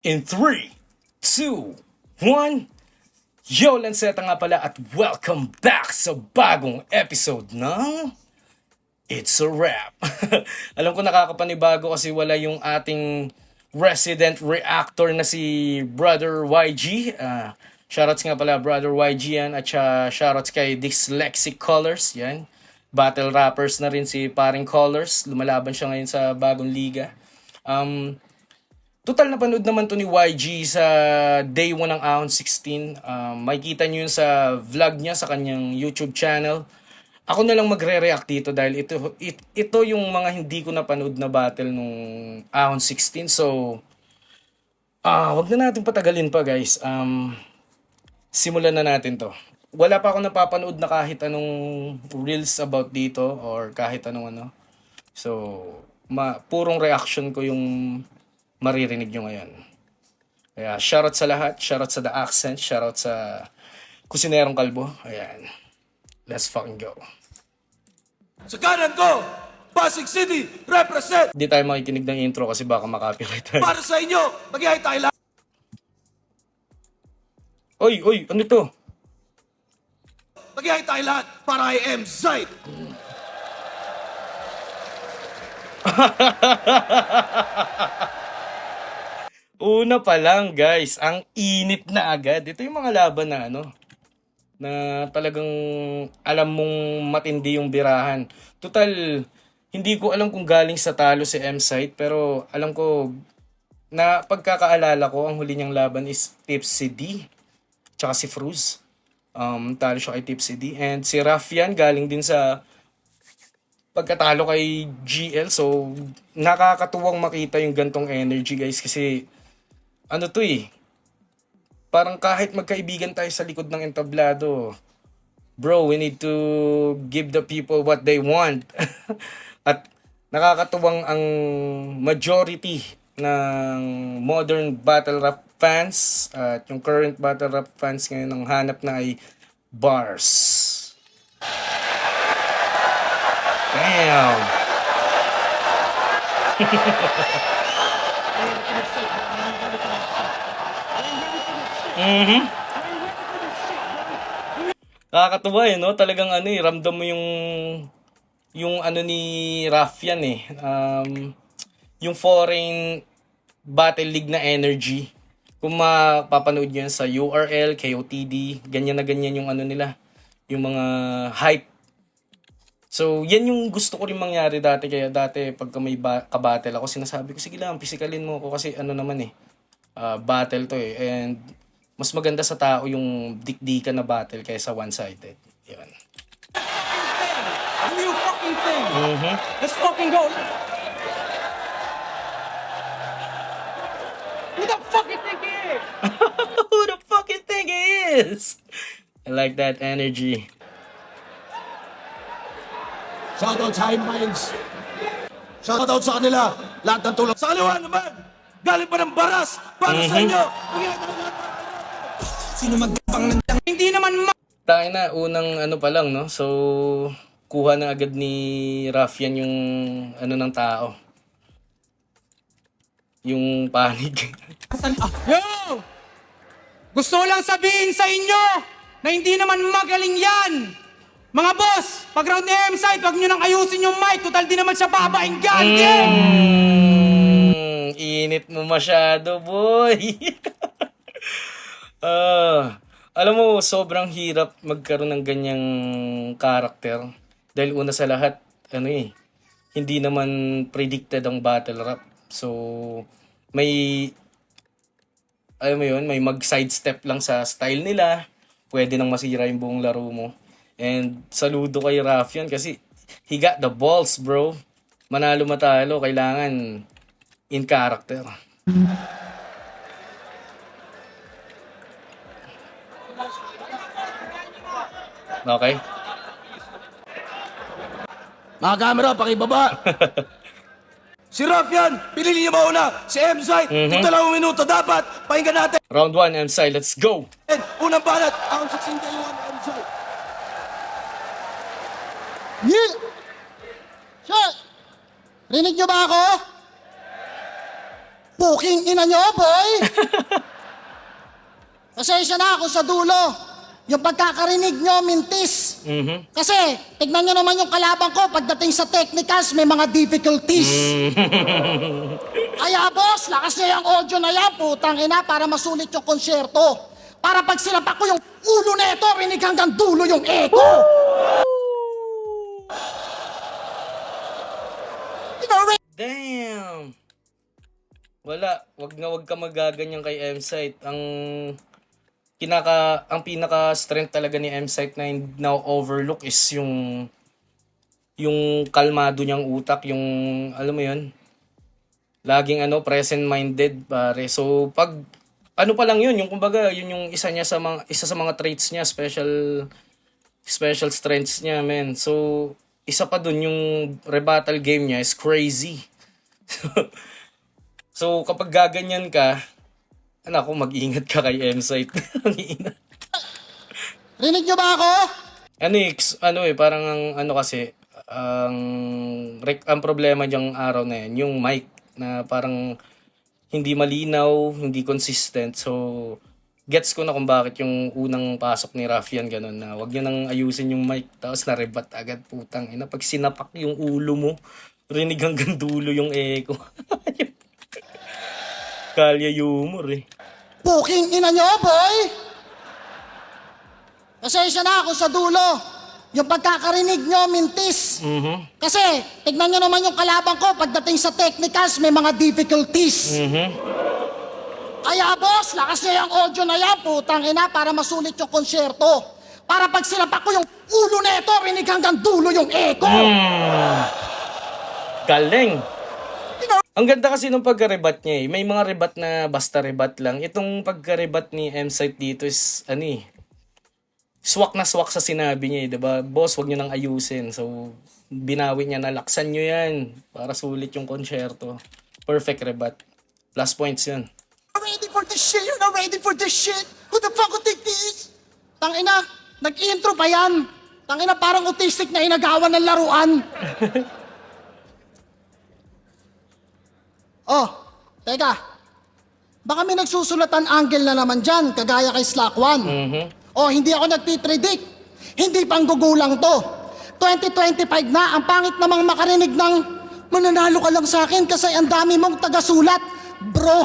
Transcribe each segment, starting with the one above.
In 3, 2, 1. Yo, Lanceta nga pala at welcome back sa bagong episode ng It's a Wrap. Alam ko nakakapanibago kasi wala yung ating resident reactor na si Brother YG. Shoutouts nga pala Brother YG yan at shoutouts kay Dyslexic Colors. Yan. Battle rappers na rin si Paring Colors. Lumalaban siya ngayon sa bagong liga. Total napanood naman to ni YG sa day 1 ng Ahon 16. Makikita nyo yun sa vlog niya sa kanyang YouTube channel. Ako na lang magre-react dito dahil ito yung mga hindi ko napanood na battle nung Ahon 16. So, wag na natin patagalin pa guys. Simulan na natin to. Wala pa ako napapanood na kahit anong reels about dito or kahit anong ano. So, purong reaction ko yung maririnig nyo ngayon. Kaya shoutout sa lahat, shoutout sa The Accent, shoutout sa Kusinerong Kalbo. Ayan. Let's fucking go. Sa kanan ko, Pasig City, represent! Hindi tayo makikinig ng intro kasi baka makapiright tayo. Para sa inyo, mag-ihay tayo lahat. Oy, ano to? Mag-ihay tayo lahat para I am Zaid. Una pa lang guys, ang init na agad. Ito yung mga laban na na talagang alam mong matindi yung birahan. Total, hindi ko alam kung galing sa talo si M-Site, pero alam ko na pagkakaalala ko, ang huli niyang laban is Tipsy D, tsaka si Fruz. Talo siya kay Tipsy D. And si Rafian galing din sa pagkatalo kay GL. So, nakakatuwang makita yung gantong energy guys kasi parang kahit magkaibigan tayo sa likod ng entablado, bro, we need to give the people what they want. At nakakatuwang ang majority ng modern battle rap fans at yung current battle rap fans ngayon ang hanap na ay bars. Damn. Nakakatuwa no? Talagang ramdam mo yung ni Rafian yung foreign battle league na energy. Kung mapapanood nyo yan sa URL, KOTD, ganyan na ganyan yung nila, yung mga hype. So, yan yung gusto ko rin mangyari dati. Kaya dati, pagka may kabattle ako, sinasabi ko, sige lang, physikalin mo ako kasi battle to eh. And mas maganda sa tao yung dikdikan na battle kaysa one-sided. Yan. A new fucking thing. Let's fucking go. Who the fuck you think he is? Who the fuck you think he is? I like that energy. Shoutout sa High Minds. Shoutout sa kanila. Lahat ng tulong. Sa kaliwa naman, galing pa ng baras para sa inyo. Mag-ihay tayo lahat. Sino magpang nandang hindi naman Tayo na, unang pa lang, no? So, kuha na agad ni Rafian yung ng tao. Yung panig. Yo! Gusto ko lang sabihin sa inyo na hindi naman magaling yan! Mga boss, pag round ni M-Site, huwag nyo nang ayusin yung mic. Total di naman siya babainggan. Init mo masyado, boy. Alam mo, sobrang hirap magkaroon ng ganyang karakter. Dahil una sa lahat, hindi naman predicted ang battle rap. So, may mag-sidestep lang sa style nila. Pwede nang masira yung buong laro mo. And saludo kay Rafian kasi he got the balls, bro. Manalo matalo, kailangan in character. Okay? mga camera, pakibaba. Si Rafian, pinili niyo mauna. Si M-Zaid, yung 2 minuto dapat. Pakinggan natin. Round 1, M-Side, let's go! Unang banat, ang 16 kayo ng M-Zaid. Yeah! Shot! Rinig nyo ba ako? Puking ina nyo, boy! Pasensya na ako sa dulo. Yung pagkakarinig nyo, mintis. Kasi, tignan nyo naman yung kalaban ko, pagdating sa technicals, may mga difficulties. Kaya boss, lakas nyo yung audio na yan, putang ina, para masulit yung konsyerto. Para pag sinapak ko yung ulo na ito, rinig hanggang dulo yung echo. Damn! Wala, wag ka magaganyan kay M-Site. Ang pinaka-strength talaga ni M-Site na na-overlook is yung kalmado niyang utak, yung, alam mo yun, laging present-minded, pare. So, pag, pa lang yun, yung kumbaga, yun yung isa sa mga traits niya, special strengths niya, man. So, isa pa dun, yung rebuttal game niya is crazy. So, kapag gaganyan ka, ako, mag-ingat ka kay M-Site. Rinig nyo ba ako? Parang kasi, ang problema diyang araw na yan, yung mic, na parang hindi malinaw, hindi consistent. So, gets ko na kung bakit yung unang pasok ni Raffian ganun na wag niyo nang ayusin yung mic tapos na-rebat agad, putang ina. Pag sinapak yung ulo mo, rinig hanggang dulo yung echo. Kalya humor eh. Puking ina nyo, boy! Pasensya na ako sa dulo. Yung pagkakarinig nyo, mintis. Kasi, tignan nyo naman yung kalaban ko, pagdating sa technicals, may mga difficulties. Kaya boss, lakas nyo yung audio na yan, putang ina, para masulit yung konsyerto. Para pag sinapak ko yung ulo na ito, rinig hanggang dulo yung echo. Galing! Ang ganda kasi nung pagka-rebat niya eh. May mga rebat na basta rebat lang. Itong pagka-rebat ni M-Site dito is, swak na swak sa sinabi niya eh. Diba? Boss, wag nyo nang ayusin. So, binawi niya na laksan nyo yan para sulit yung konsyerto. Perfect rebat. Plus points yun. Ready for this shit? You're not ready for this shit? Who the fuck would take this? Tangina, nag-intro pa yan. Tangina, parang autistic na inagawan ng laruan. Oh, teka. Baka may nagsusulatan angle na naman dyan, kagaya kay Slack 1. Oh, hindi ako nagpipredict. Hindi panggugulang to. 2025 na, ang pangit namang makarinig ng mananalo ka lang sa akin kasi ang dami mong tagasulat. Bro.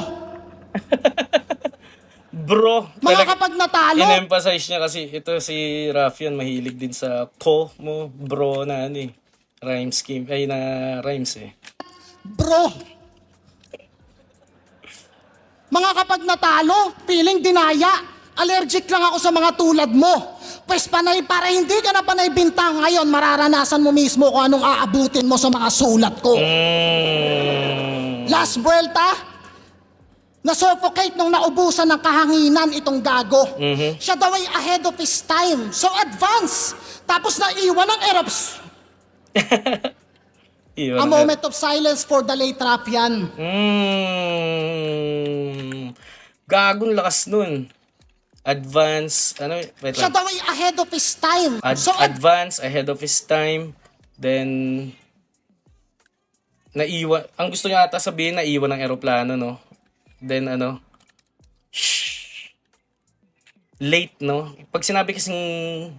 Bro. Mga kapag natalo. In-emphasize niya kasi ito si Raffian mahilig din sa ko mo, bro na rhyme scheme, na rhymes eh. Bro. Mga kapag natalo, feeling dinaya. Allergic lang ako sa mga tulad mo. Pwes panay, para hindi ka na panay bintang ngayon, mararanasan mo mismo kung anong aabutin mo sa mga sulat ko. Last Vuelta, na-suffocate nung naubusan ng kahanginan itong gago. Siya daw ay ahead of his time. So advance. Tapos naiwan ng Erops. A moment of silence for the late Raffian. Gagong lakas nun. Advance, wait Siya lang. daw ay ahead of his time. Advance, ahead of his time. Then, naiwan. Ang gusto niya ata sabihin, naiwan ng eroplano, no? Then, late, no? Pag sinabi kasing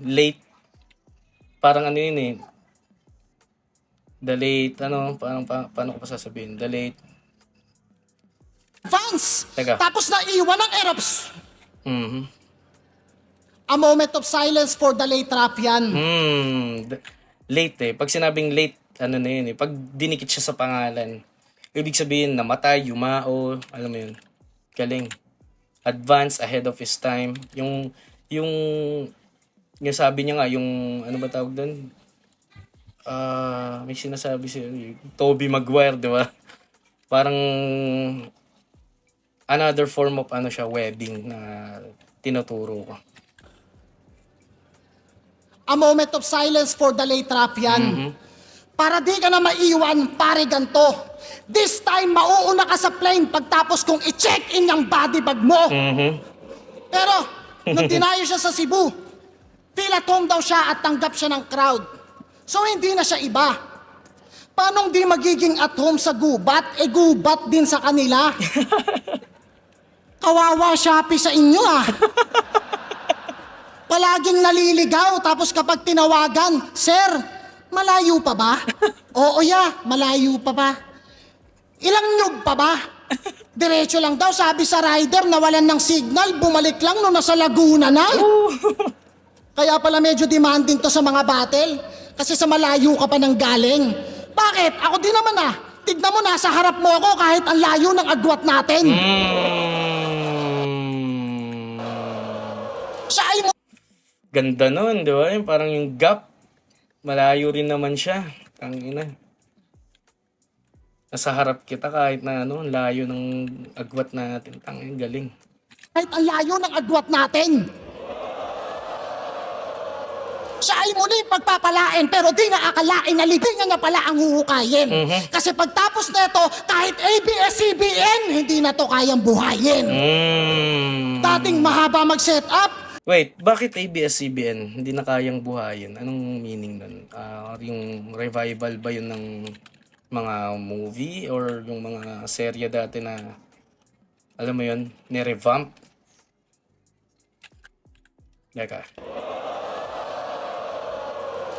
late, parang yun eh. The late, paano ko pa sasabihin? The late. Advance. Teka. Tapos naiwan ng Erops. A moment of silence for the late Raffian. Late eh. Pag sinabing late, na yun eh. Pag dinikit siya sa pangalan, ibig sabihin namatay, yumao, alam mo yun. Galing. Advance, ahead of his time. Yung sabi niya nga, yung, ano ba tawag doon? May sinasabi siya, Tobey Maguire, di ba? Parang another form of webbing na tinuturo ko. A moment of silence for the late Raffian. Para di ka na maiwan, pare ganto. This time, mauuna ka sa plane pagtapos kong i-check in yung body bag mo. Pero, nung dinayo siya sa Cebu, feel at home daw siya at tanggap siya ng crowd. So, hindi na siya iba. Paano di magiging at home sa gubat? Eh gubat din sa kanila. Kawawa Shopee sa inyo ah. Palaging naliligaw tapos kapag tinawagan, Sir, malayo pa ba? Oo malayo pa ba? Ilang nyug pa ba? Diretso lang daw, sabi sa rider, nawalan ng signal, bumalik lang nung nasa Laguna na. Kaya pala medyo demanding to sa mga battle. Kasi sa malayo ka pa nang galing. Bakit? Ako din naman ah. Tignan mo, nasa harap mo ako kahit ang layo ng agwat natin. Siya ay mo. Ganda nun, di ba? Yung parang yung gap, malayo rin naman siya. Ang ina. Nasa harap kita kahit na ano, layo ng agwat natin. Tangin, galing. Kahit ang layo ng agwat natin. Siya ay muli pagpapalain pero di na akalain na libingan niya pala ang huhukayin. Kasi pagtapos nito, kahit ABS-CBN, hindi na to kayang buhayin. Dating mahaba mag-set up, Wait, bakit ABS-CBN hindi na kayang buhayin? Anong meaning nun? Yung revival ba yun ng mga movie or yung mga serye dati na, alam mo yun, ni-revamp? Teka.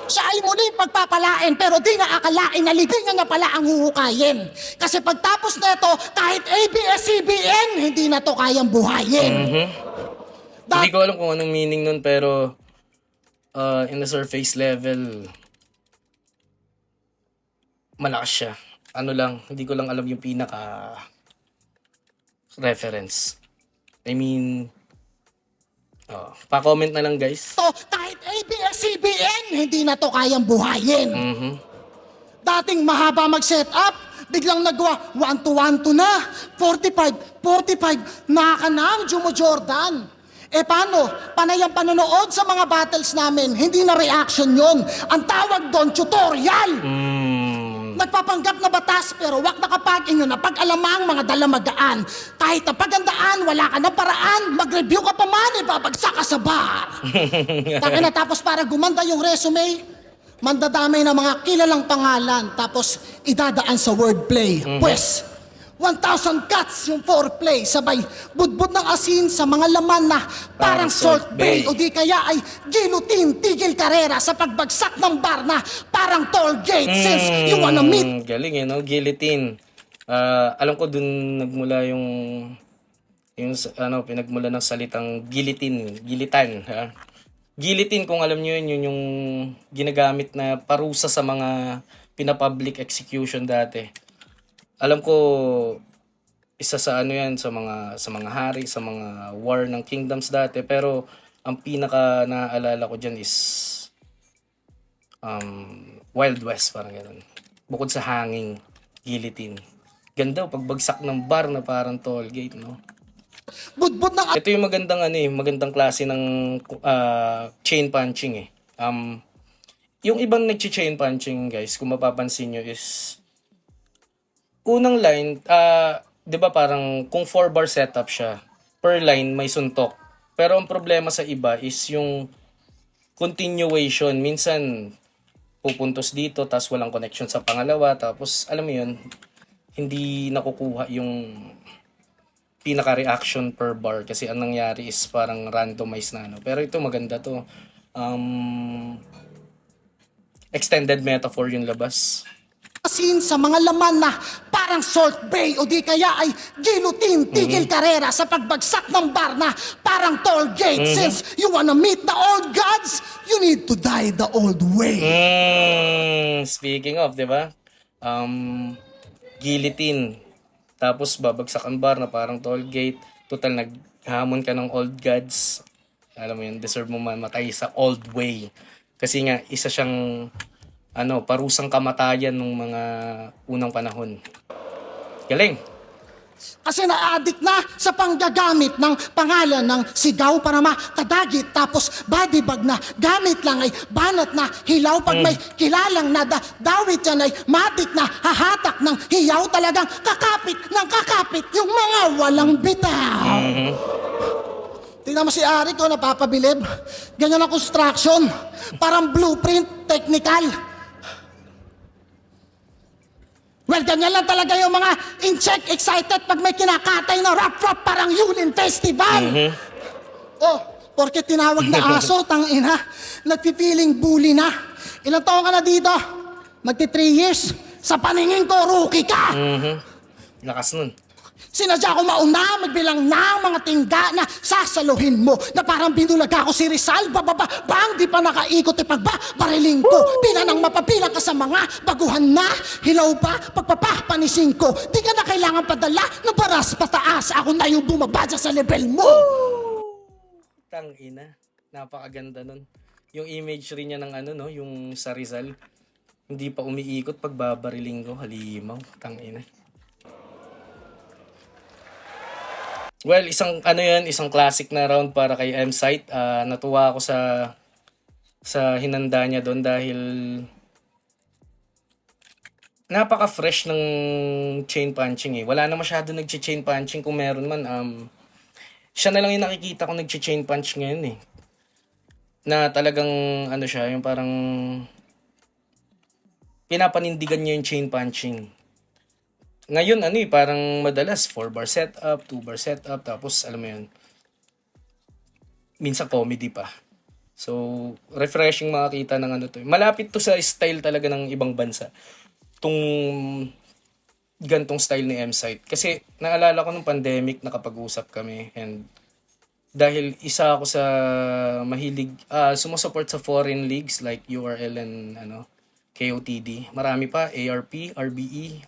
siya ay muli pagpapalain pero di na akalain na libingan niya pala ang huhukayin. Kasi pagtapos nito, kahit ABS-CBN, hindi na to kayang buhayin. Hindi ko alam kung anong meaning nun pero in the surface level, malakas siya. Ano lang, hindi ko lang alam yung pinaka reference. I mean, pa-comment na lang guys. To, kahit ABS-CBN, hindi na to kayang buhayin. Dating mahaba mag-set up, biglang nagawa 1-2-1-2 na, 45, nakakanaw, Jumo Jordan. Eh paano? Panay ang panonood sa mga battles namin, hindi na reaction yon. Ang tawag doon, tutorial. Nagpapanggap na batas pero wak nakapag inyo na pag-alamang mga dalamagaan. Kahit na pagandaan, wala ka na paraan, mag-review ka pa man, ibabagsak ka sa bar. Taka na tapos para gumanda yung resume, mandadamay ng mga kilalang pangalan tapos idadaan sa wordplay. Pues, 1,000 cuts yung foreplay, sabay budbud ng asin sa mga laman na parang Salt Bay o di kaya ay guillotine, tigil karera sa pagbagsak ng bar na parang toll gate since you wanna meet. Galing no? Guillotine. Alam ko dun nagmula yung pinagmula ng salitang guillotine, gilitan, ha? Guillotine, kung alam niyo yun yung ginagamit na parusa sa mga pinapublic execution dati. Alam ko isa sa yan sa mga hari, sa mga war ng kingdoms dati, pero ang pinaka naaalala ko diyan is Wild West, parang ganoon. Bukod sa hanging, guillotine. Ganda pagbagsak ng bar na parang toll gate, no? Budbud ng Ito yung magandang klase ng chain punching eh. Yung ibang nag-chain punching, guys, kung mapapansin nyo is unang line, 'di ba parang kung 4-bar setup siya, per line may suntok. Pero ang problema sa iba is yung continuation. Minsan pupuntos dito tapos walang connection sa pangalawa, tapos alam mo 'yun, hindi nakukuha yung pinaka-reaction per bar kasi ang nangyari is parang randomized na ano. Pero ito maganda to. Extended metaphor yung labas. asin sa mga laman na parang Salt Bay o di kaya ay guillotine, tigil karera sa pagbagsak ng bar na parang toll gate. Since you wanna meet the old gods, you need to die the old way. Speaking of, 'di ba? Guillotine. Tapos babagsak ang bar na parang toll gate. Total naghamon ka ng old gods. Alam mo yun, deserve mo mamatay sa old way. Kasi nga isa siyang parusang kamatayan ng mga unang panahon. Galing. Kasi na-addict na sa panggagamit ng pangalan ng sigaw para makadagit. Tapos body bag na gamit lang ay banat na hilaw. Pag may kilalang dawit yan ay matik na hahatak ng hiyaw. Talagang kakapit ng kakapit yung mga walang bitaw. Tingnan mo si Ari ko, napapabilib. Ganyan ang construction. Parang blueprint, technical. Well, ganyan lang talaga yung mga in-check excited pag may kinakatay na rap-rap parang Yulin Festival. Oh, porque tinawag na aso, tangina. Nagpipiling bully na. Ilang taon ka na dito? Magti 3 years. Sa paningin ko, rookie ka. Lakas nun. Sinadya ko mauna, magbilang ng mga tingga na sasaluhin mo na parang binulag ako si Rizal, bang di pa nakaikot bariling ko. Pila nang mapapilang ka sa mga baguhan na, hilaw pa, pagpapapanisin ko. Di ka na kailangan padala ng baras pataas. Ako na yung bumaba dyan sa level mo. Tangina. Napakaganda nun. Yung imagery niya ng ano, no? Yung sa Rizal. Hindi pa umiikot pag babariling ko. Halimaw. Tangina. Well, isang classic na round para kay M-Site. Natuwa ako sa hinanda niya doon dahil napaka-fresh ng chain punching eh. Wala na masyado nag-chain punching. Kung meron man, siya na lang yung nakikita ko nag-chain punch ngayon eh. Na talagang ano siya, yung parang pinapanindigan niya yung chain punching. Ngayon parang madalas 4-bar setup, 2-bar setup, tapos alam mo yun, minsan comedy pa. So, refreshing makakita ng to. Malapit to sa style talaga ng ibang bansa. Tung gantong style ni M-Site. Kasi naalala ko nung pandemic nakapag-usap kami and dahil isa ako sa mahilig, sumusupport sa foreign leagues like URL and KOTD. Marami pa, ARP, RBE,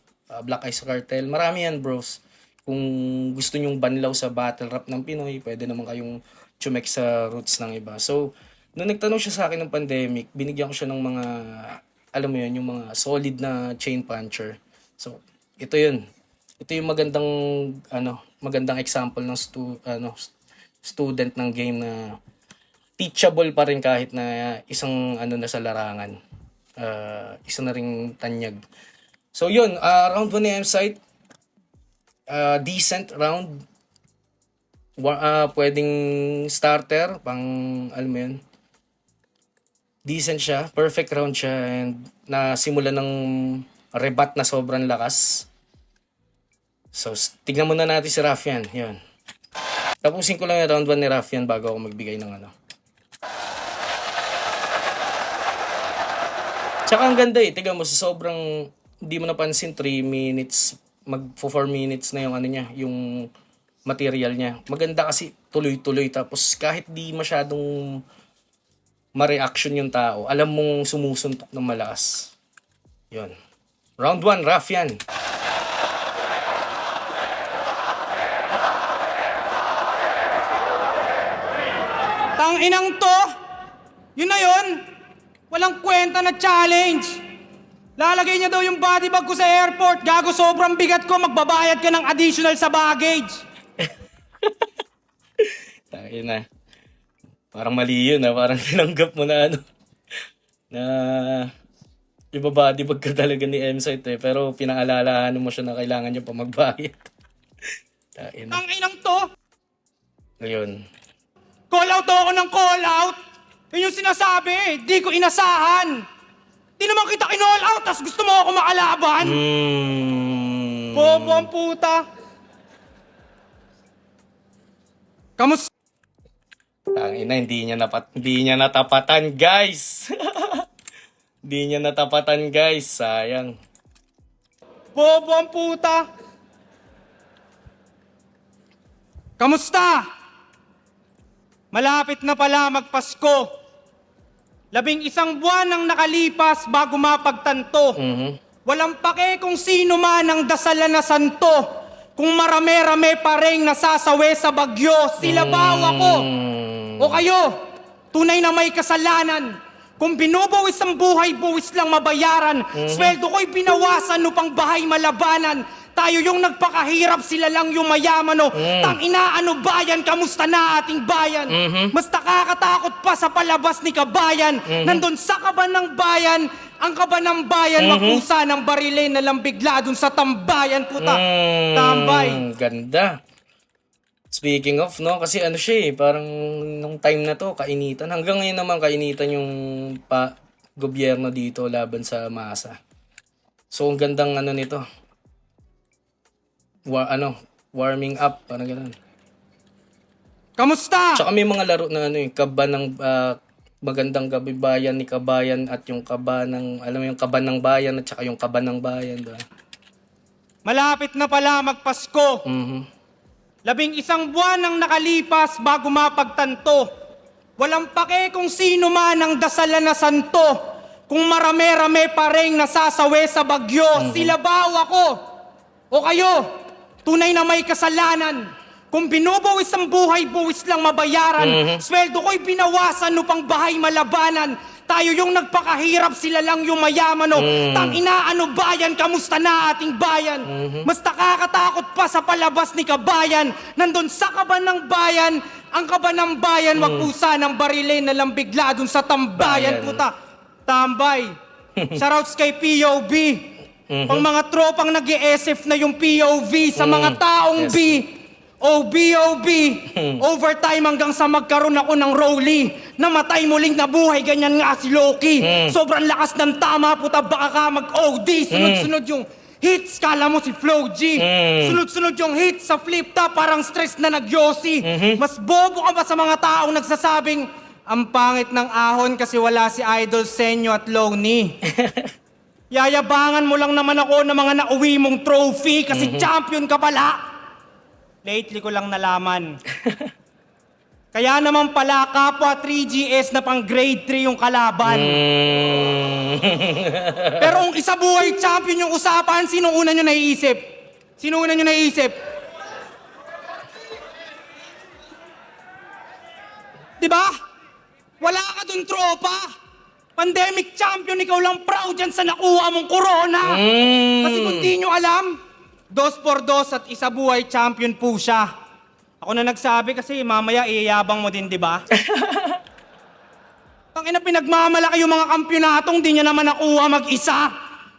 Black Ice Cartel. Marami yan, bros. Kung gusto nyong banlaw sa battle rap ng Pinoy, pwede naman kayong chumek sa roots ng iba. So, nung nagtanong siya sa akin ng pandemic, binigyan ko siya ng mga, alam mo yun, yung mga solid na chain puncher. So, ito yun. Ito yung magandang example ng student ng game na teachable pa rin kahit na isang na sa larangan. Isa na ring tanyag. So yun, round 1 ni M-Site, decent round. Pwedeng starter, pang alam mo yun. Decent siya, perfect round siya and nasimula ng rebat na sobrang lakas. So tignan muna natin si Raffian, yun. Tapusin ko lang yung round 1 ni Raffian bago ako magbigay ng Tsaka ang ganda eh, tignan mo sa sobrang hindi mo napansin 3 minutes, mag-4 minutes na yung niya, yung material niya. Maganda kasi tuloy-tuloy tapos kahit di masyadong ma-reaction yung tao, alam mong sumusuntok ng malakas. Yun. Round 1, Raffian. Tanginang to! Yun na yun! Walang kwenta na challenge! Lalagay niya daw yung body bag ko sa airport. Gago, sobrang bigat ko. Magbabayad ka ng additional sa baggage. Tayo na. Parang mali yun Parang tinanggap mo na na ibabody bag ka talaga ni M-Site Pero pinaalalahan mo siya na kailangan niya pa magbayad. Tayo na. Tanginang to! Ngayon. Call out ako ng call out. Yun yung sinasabi. Di ko inasahan. Di naman kita kinall out, tas gusto mo ako makalaban? Bobo ang puta. Kamusta? Tangina, hindi niya natapatan, guys. Hindi niya natapatan, guys. Sayang. Bobo ang puta. Kamusta? Malapit na pala magpasko. 11 buwan ang nakalipas bago mapagtanto. Walang pake kung sino man ang dasalan na santo. Kung marame-rame pa rin nasasawi sa bagyo, sila ba ako? O kayo, tunay na may kasalanan. Kung binubuwis ang buhay, buwis lang mabayaran. Sweldo ko'y binawasan upang bahay malabanan. Tayo yung nagpakahirap, sila lang yung mayaman. Tangina, ano bayan, kamusta na ating bayan? Mas nakakatakot pa sa palabas ni kabayan. Nandun sa kaba ng bayan, ang kaba ng bayan, mapusa ng barilin na lang bigla dun sa tambayan, puta. Tambay. Ganda. Speaking of, kasi siya parang nung time na to, kainitan. Hanggang ngayon naman kainitan yung gobyerno dito laban sa masa. So, ang gandang ano nito. Warming up, parang ganun. Kamusta? Tsaka may mga laro na kaba ng magandang gabi bayan ni Kabayan at yung kaba ng, alam mo yung kaba ng bayan at tsaka yung kaba ng bayan. Diba? Malapit na pala magpasko. 11 buwan ang nakalipas bago mapagtanto. Walang pake kung sino man ang dasalan na santo. Kung marame-rame pa rin nasasawi sa bagyo, sila ba o ako? O kayo? Tunay na may kasalanan. Kung binubuwis ang buhay, buwis lang mabayaran. Sweldo ko'y binawasan upang bahay malabanan. Tayo yung nagpakahirap, sila lang yung mayaman. Tangina, ano bayan, kamusta na ating bayan? Mas nakakatakot pa sa palabas ni Kabayan. Nandun sa kaban ng bayan, ang kaban ng bayan, wag po sanang barilin na lang bigla dun sa tambayan. Bayan. Puta, tambay. Shoutouts kay POV. Pang mga tropang nag-i-SF na yung POV sa mga taong Yes. B. OB, overtime hanggang sa magkaroon ako ng Rolly. Namatay muling nabuhay, ganyan nga si Loki. Sobrang lakas ng tama, puta, baka ka mag-OD. Sunod-sunod yung hits, kala mo si Flo G. Sunod-sunod yung hits sa flip top, parang stress na nagyosi. Mas bobo ka ba sa mga taong nagsasabing, ang pangit ng ahon kasi wala si Idol Senyo at Loni. Yayabangan mo lang naman ako ng mga nauwi mong trophy kasi champion ka pala. Lately ko lang nalaman. Kaya naman pala kapwa 3GS na pang grade 3 yung kalaban. Pero kung isa buhay champion yung usapan, sino una nyo naiisip? Sino una nyo naiisip? Diba? Wala ka dun, tropa. Pandemic champion, ikaw lang proud yan sa nakuha mong corona. Kasi kung di nyo alam, 2x2 at isa buhay champion po siya. Ako na nagsabi kasi mamaya iyayabang mo din, di ba? Tangina, pinagmamalaki yung mga kampyonatong di niya naman nakuha mag-isa.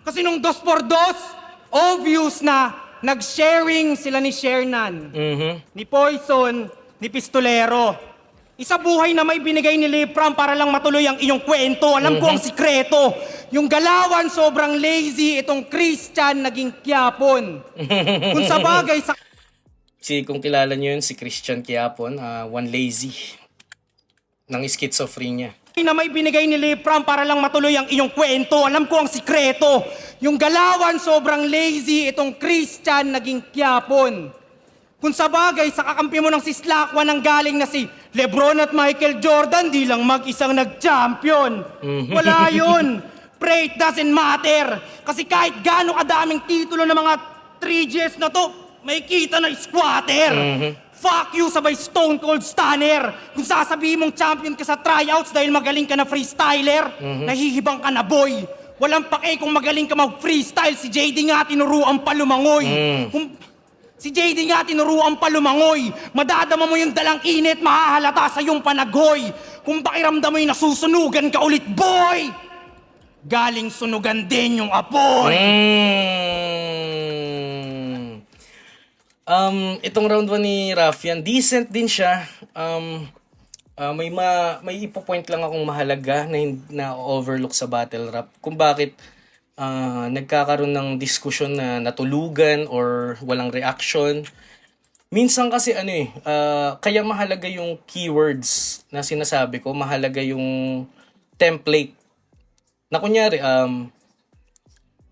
Kasi nung 2x2, obvious na nag-sharing sila ni Shernan, ni Poison, ni Pistolero. Isa buhay na may binigay ni Lipram para lang matuloy ang iyong kwento. Alam ko ang sikreto. Yung Galawan sobrang lazy, itong Christian naging Quiapon. Kung sa bagay sa... Kung kilala nyo yun, si Christian Quiapon, one lazy ng schizophrenia. na may binigay ni Lipram para lang matuloy ang iyong kwento. Alam ko ang sikreto. Yung Galawan sobrang lazy, itong Christian naging Quiapon. Kung sa bagay, sa kakampi mo ng Sislakwan ang galing na si Lebron at Michael Jordan, di lang mag-isang nag-champion. Wala yun. Pre, it doesn't matter. Kasi kahit gaano kadaming titulo ng mga 3Gs na to, may kita na squatter. Fuck you, sabay Stone Cold Stunner. Kung sasabihin mong champion ka sa tryouts dahil magaling ka na freestyler, nahihibang ka na boy. Walang pake kung magaling ka mag-freestyle, si JD nga tinuruan pa lumangoy. Si JD nga tinuruan pa lumangoy. Madadama mo yung dalang init, mahahalata sa iyong panaghoy. Kung pakiramdam mo yung nasusunugan ka ulit, boy! Galing sunugan din yung apoy. Itong round 1 ni Raffian, decent din siya. May ipo-point lang akong mahalaga na overlook sa battle rap. Kung bakit nagkakaroon ng diskusyon na natulugan or walang reaction. Minsan kasi kaya mahalaga yung keywords na sinasabi ko, mahalaga yung template. Na kunyari,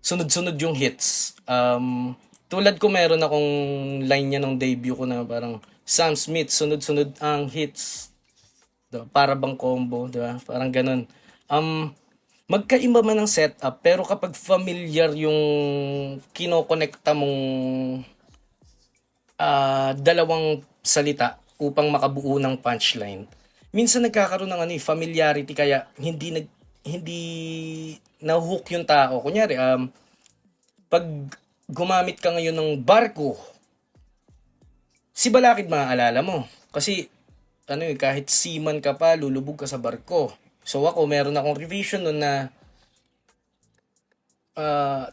sunod-sunod yung hits. Tulad ko meron akong line niya nung debut ko na parang Sam Smith, sunod-sunod ang hits. Diba? Para bang combo, diba? Parang ganun. Magkaiba man ang setup, pero kapag familiar yung kinokonekta mong dalawang salita upang makabuo ng punchline, minsan nagkakaroon ng familiarity kaya hindi nahook yung tao. Kunyari, pag gumamit ka ngayon ng barko, si Balakid maaalala mo. Kasi, kahit seaman ka pa, lulubog ka sa barko. So ako, meron akong revision nun na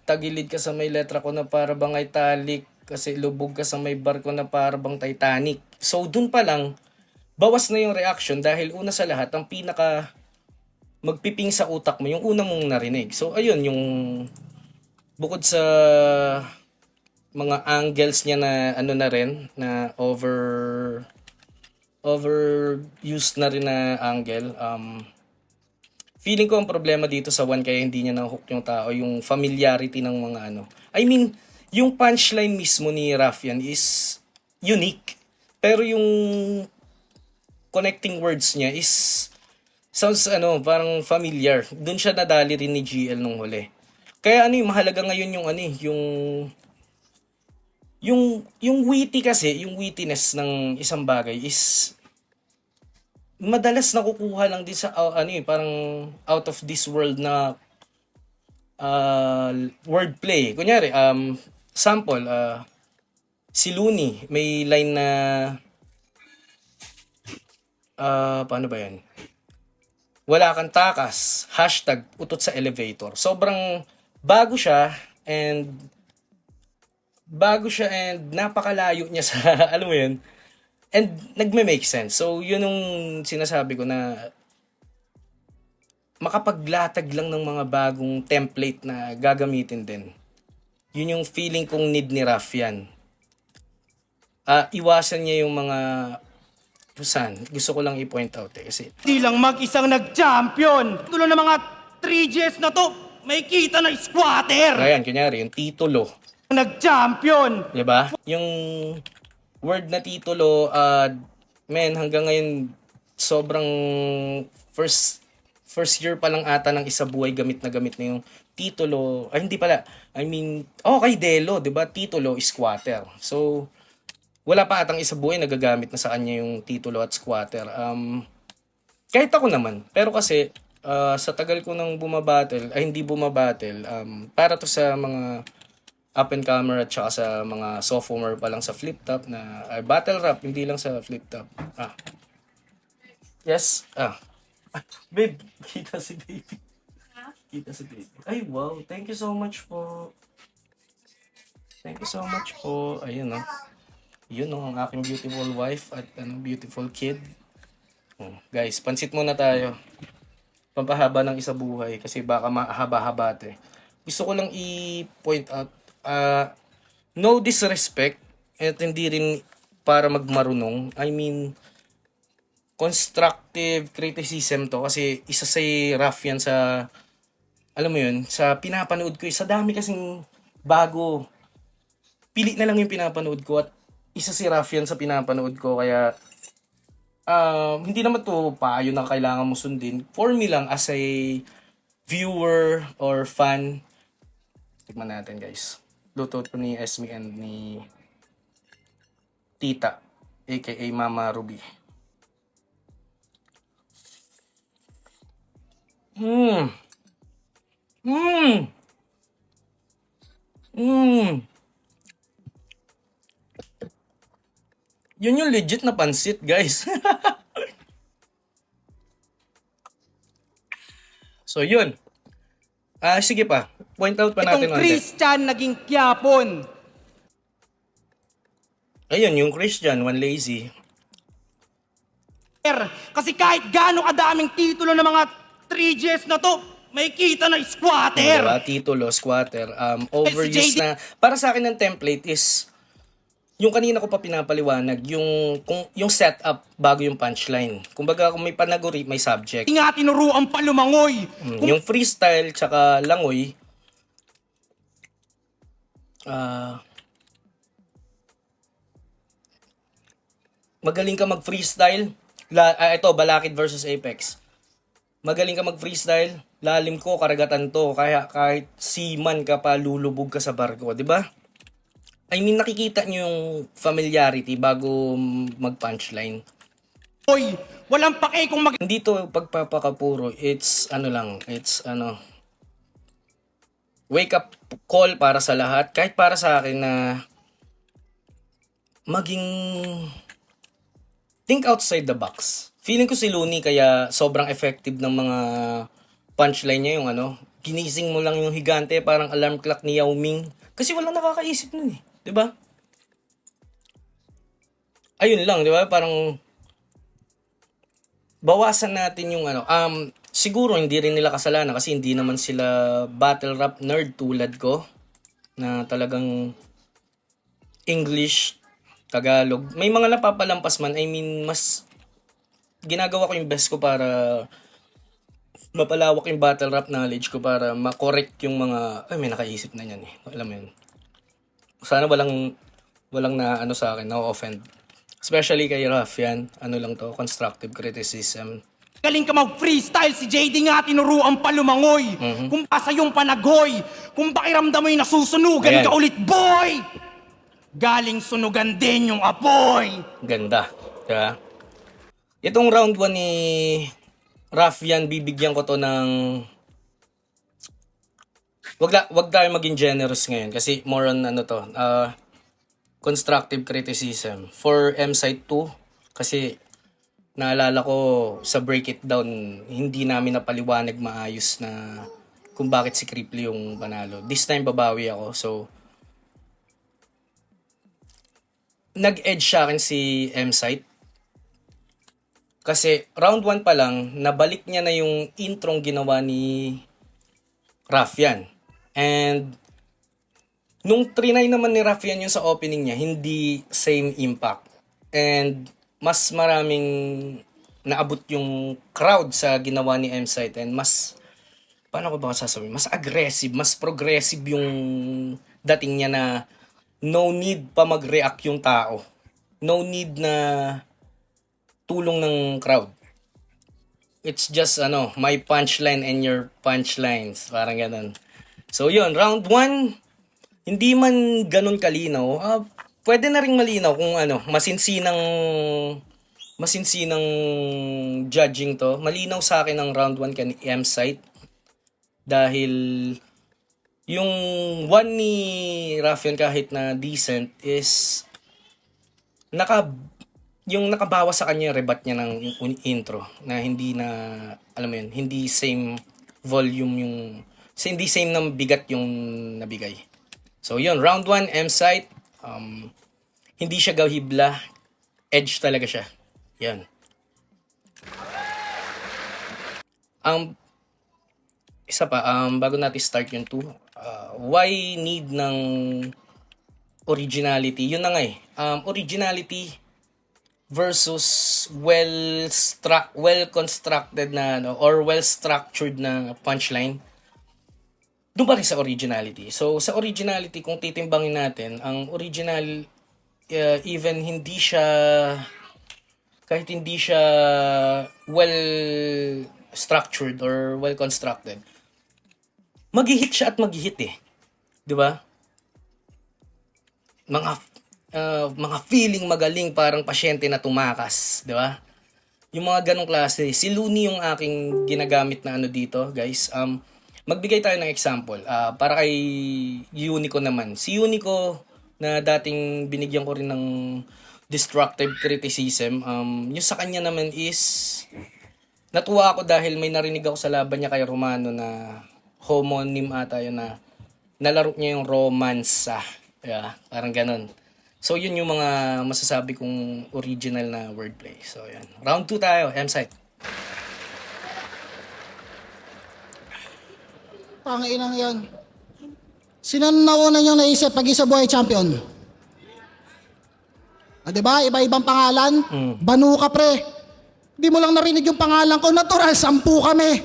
tagilid ka sa may letra ko na para bang italic, kasi lubog ka sa may barko na para bang Titanic. So dun pa lang, bawas na yung reaction dahil una sa lahat, ang pinaka magpiping sa utak mo, yung una mong narinig. So ayun, bukod sa mga angles niya na ano na rin, na overused na rin na angle, feeling ko ang problema dito sa One kaya hindi niya na-hook yung tao, yung familiarity ng mga ano. I mean, yung punchline mismo ni Raffian is unique. Pero yung connecting words niya is sounds parang familiar. Doon siya nadali rin ni GL nung huli. Kaya mahalaga ngayon yung yung witty kasi, yung wittiness ng isang bagay is madalas nakukuha lang din sa parang out of this world na wordplay. Kunyari, sample, si Looney may line na paano ba yan? Wala kang takas, #utot sa elevator. Sobrang bago siya and napakalayo niya sa, alam mo yun, and nagme-make sense. So, yun yung sinasabi ko na makapaglatag lang ng mga bagong template na gagamitin din. Yun yung feeling kong need ni Raffian. Iwasan niya yung mga gusto ko lang i-point out kasi Di lang mag-isang nag-champion. Tulo ng mga 3Gs na to, may kita na squatter. ayan, kunyari, yung titulo. Nag-champion. Diba? Yung word na titulo, hanggang ngayon, sobrang first year pa lang ata ng Isabuhay, gamit na yung titulo. Ay, hindi pala. I mean, kay Delo, diba? Titulo, squatter. So, wala pa atang Isabuhay nagagamit na sa kanya yung titulo at squatter. Kahit ako naman. Pero kasi, sa tagal ko nang hindi bumabattle, para to sa mga up and comer at saka sa mga sophomore pa lang sa flip top na battle rap, hindi lang sa flip top. Yes. Babe, kita si baby. Kita si baby. Ay, wow. Thank you so much po. Thank you so much po. Ayun, no. Yun, no, ang aking beautiful wife at beautiful kid. Guys, pansit muna tayo. Pampahaba ng Isabuhay kasi baka mahaba-haba ito. Gusto ko lang i-point out, no disrespect at hindi rin para magmarunong. I mean, constructive criticism to kasi isa sa Raffian sa, alam mo yun, sa pinapanood ko, sa dami kasing bago, pili na lang yung pinapanood ko at isa si Raffian sa pinapanood ko kaya hindi naman to payo na kailangan mo sundin. For me lang as a viewer or fan, tikman natin guys. Luto to ni Esme and ni Tita aka Mama Ruby. Yun yung legit na pansit, guys. So, yun. Sige pa. Point out pa natin Itong on Christian naging Quiapon. Ayun, yung Christian, one lazy. Kasi kahit gaano kadaming titulo ng mga 3Gs na to, may kita na squatter. Diba? Titulo, squatter. Overused JD. na. Para sa akin ng template is yung kanina ko pa pinapaliwanag, yung setup bago yung punchline. Kumbaga, kung may panaguri, may subject. Nga tinuruan pa lumangoy. Yung freestyle tsaka langoy, magaling ka mag-freestyle. Ito, Balakid versus Apex. Magaling ka mag-freestyle, lalim ko, karagatan to. Kaya kahit seaman ka pa, lulubog ka sa barko, di ba? I mean, nakikita nyo yung familiarity bago mag-punchline. Oy, walang pake kung Hindi to pagpapakapuro. It's wake up call para sa lahat. Kahit para sa akin na maging think outside the box. Feeling ko si Looney kaya sobrang effective ng mga punchline niya yung ginising mo lang yung higante parang alarm clock ni Yao Ming. Kasi walang nakakaisip nun eh. 'Di ba? Ayun lang, 'di ba? Parang bawasan natin yung siguro hindi rin nila kasalanan kasi hindi naman sila battle rap nerd tulad ko. na talagang English, Tagalog. May mga napapalampas man. I mean, mas ginagawa ko yung best ko para mapalawak yung battle rap knowledge ko para makorek yung mga... Ay, may nakaisip na yan eh. Alam mo yun. Sana walang na ano sa akin, na-offend. Especially kay Raf, yan. Ano lang to, constructive criticism. Galing ka mag-freestyle, si JD nga tinuruan pa lumangoy. Kung pasa yung panagoy, kung pakiramdam mo yung nasusunugan Ayan. ka ulit, boy! Galing sunugan din yung apoy. Ganda. Diba? Itong round 1 ni Raf yan, bibigyan ko to ng... Wag tayo maging generous ngayon kasi more on ano to, constructive criticism. For M-Site 2, kasi naalala ko sa Break It Down, hindi namin napaliwanag maayos na kung bakit si Cripply yung panalo. This time babawi ako, so nag-edge sa akin si M-Site. Kasi round 1 pa lang, nabalik niya na yung introng ginawa ni Raf yan. And nung trinay naman ni Raf yan yung sa opening niya, hindi same impact. And mas maraming naabot yung crowd sa ginawa ni M-Site. And mas, paano ko ba sasabihin? Mas aggressive, mas progressive yung dating niya na no need pa mag-react yung tao. No need na tulong ng crowd. It's just my punchline and your punchlines. Parang ganun. So yun, round 1, hindi man ganun kalinaw. Pwede na ring malinaw kung masinsinang judging to. Malinaw sa akin ang round 1 kan M-Site. Dahil yung 1 ni Rafian kahit na decent is yung nakabawas sa kanya rebat niya ng intro na hindi na alam mo yun, hindi same volume hindi same ng bigat yung nabigay. So yun, round 1 M-Site, hindi siya gawhibla, edge talaga siya. Yan. Isa pa, bago natin start yung 2, why need ng originality? Yun na nga eh. Originality versus well-constructed na or well-structured na punchline. Doon pa rin sa originality. So, sa originality, kung titimbangin natin, ang original, even kahit hindi siya well-structured or well-constructed, mag-hit siya at mag-hit eh. Di ba? Mga feeling magaling, parang pasyente na tumakas. Di ba? Yung mga ganong klase. Si Looney yung aking ginagamit na dito, guys. Magbigay tayo ng example. Para kay Unico naman. Si Unico, na dating binigyan ko rin ng destructive criticism, yung sa kanya naman is, natuwa ako dahil may narinig ako sa laban niya kay Romano na homonym ata yun na nalaro niya yung romansa. Yeah, parang ganun. So, yun yung mga masasabi kong original na wordplay. So, yan. Round 2 tayo, M-Site. Panginang yan. Sino nauna niyang naisip pag isa buhay champion? Diba? Iba-ibang pangalan. Banu ka, pre. Di mo lang narinig yung pangalan ko. Natural, 10 kami.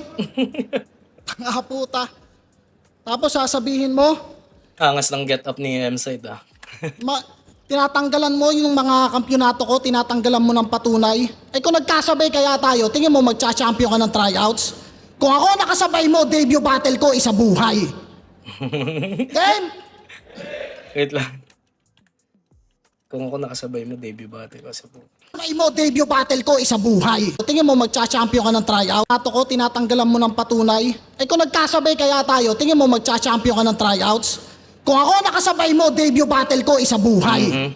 Tanga puta. Tapos sasabihin mo, Angas ng get up ni M-Site tinatanggalan mo yung mga kampyonato ko, tinatanggalan mo ng patunay. Kung nagkasabay kaya tayo, tingin mo magcha-champion ka ng tryouts? Kung ako nakasabay mo, debut battle ko, isa buhay. Game! Wait lang. Kung ako nakasabay mo, debut battle kasi po. Sabay mo, debut battle ko, isa buhay. Tingin mo magcha-champion ka ng tryout? Ato ko, tinatanggalan mo ng patunay. Kung nagkasabay kaya tayo, tingin mo magcha-champion ka ng tryouts? Kung ako nakasabay mo, debut battle ko, isa buhay.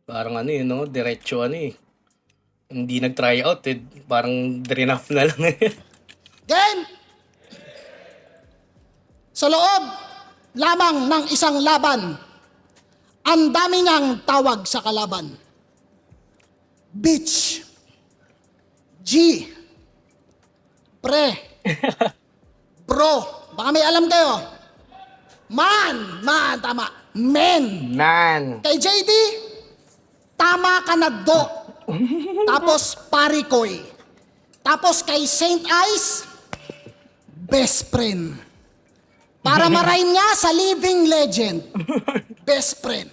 Parang diretso Hindi nag-try out Parang drenaf na lang Game! Sa loob lamang ng isang laban, ang dami niyang tawag sa kalaban. Bitch. G. Pre. Bro. Baka may alam kayo. Man, tama. Men. Nan. Kay JD, tama ka nagdo. Tapos parikoy. Tapos kay Saint Ice, best friend. Para marime niya sa living legend, best friend.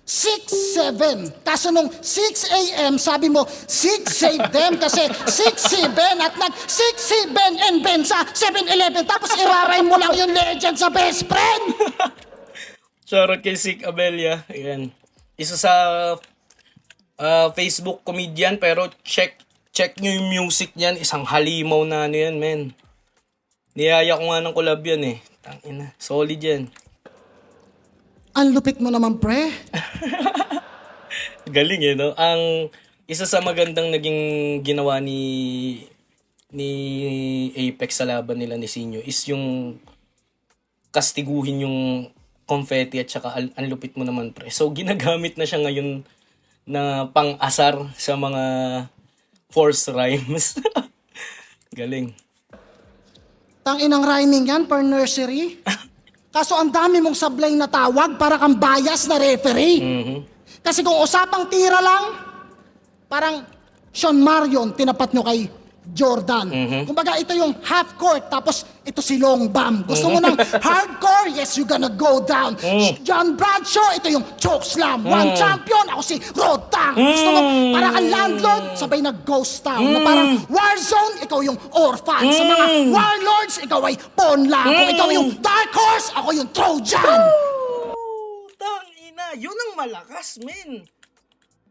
6-7. Kaso nung 6 a.m., sabi mo, 6 save them kasi 6 si Ben at nag-6 si Ben and Ben sa 7-Eleven. Tapos iraray mo lang yung legend sa best friend. Shoutout kay Sick Abelia. Ayan. Isa sa Facebook comedian pero check nyo yung music niyan. Isang halimaw na ano yan, men. Niyaya ko nga ng collab yan eh. Tangina. Solid yan. Ang lupit mo naman, pre. Galing eh, no? Ang isa sa magandang naging ginawa ni Apex sa laban nila ni Sinyo is yung kastiguhin yung confetti at saka ang lupit mo naman, pre. So, ginagamit na siya ngayon na pang-asar sa mga force rhymes. Galing. Tanginang rhyming yan per nursery. Kaso ang dami mong sablay na tawag para kang bias na referee. Kasi kung usapang tira lang, parang Sean Marion, tinapat nyo kay Jordan. Kumbaga ito yung half court, tapos ito si Long Bam. Gusto mo ng hardcore? Yes, you gonna go down. John Bradshaw, ito yung choke slam. One champion, ako si Rod Tang. Gusto mo, para kang landlord, sabay na ghost town. Na parang Warzone, ikaw yung orphan. Sa mga warlords, ikaw ay pawn lang. Kung ikaw yung dark horse, ako yung Trojan. Tangina, yun ang malakas, men.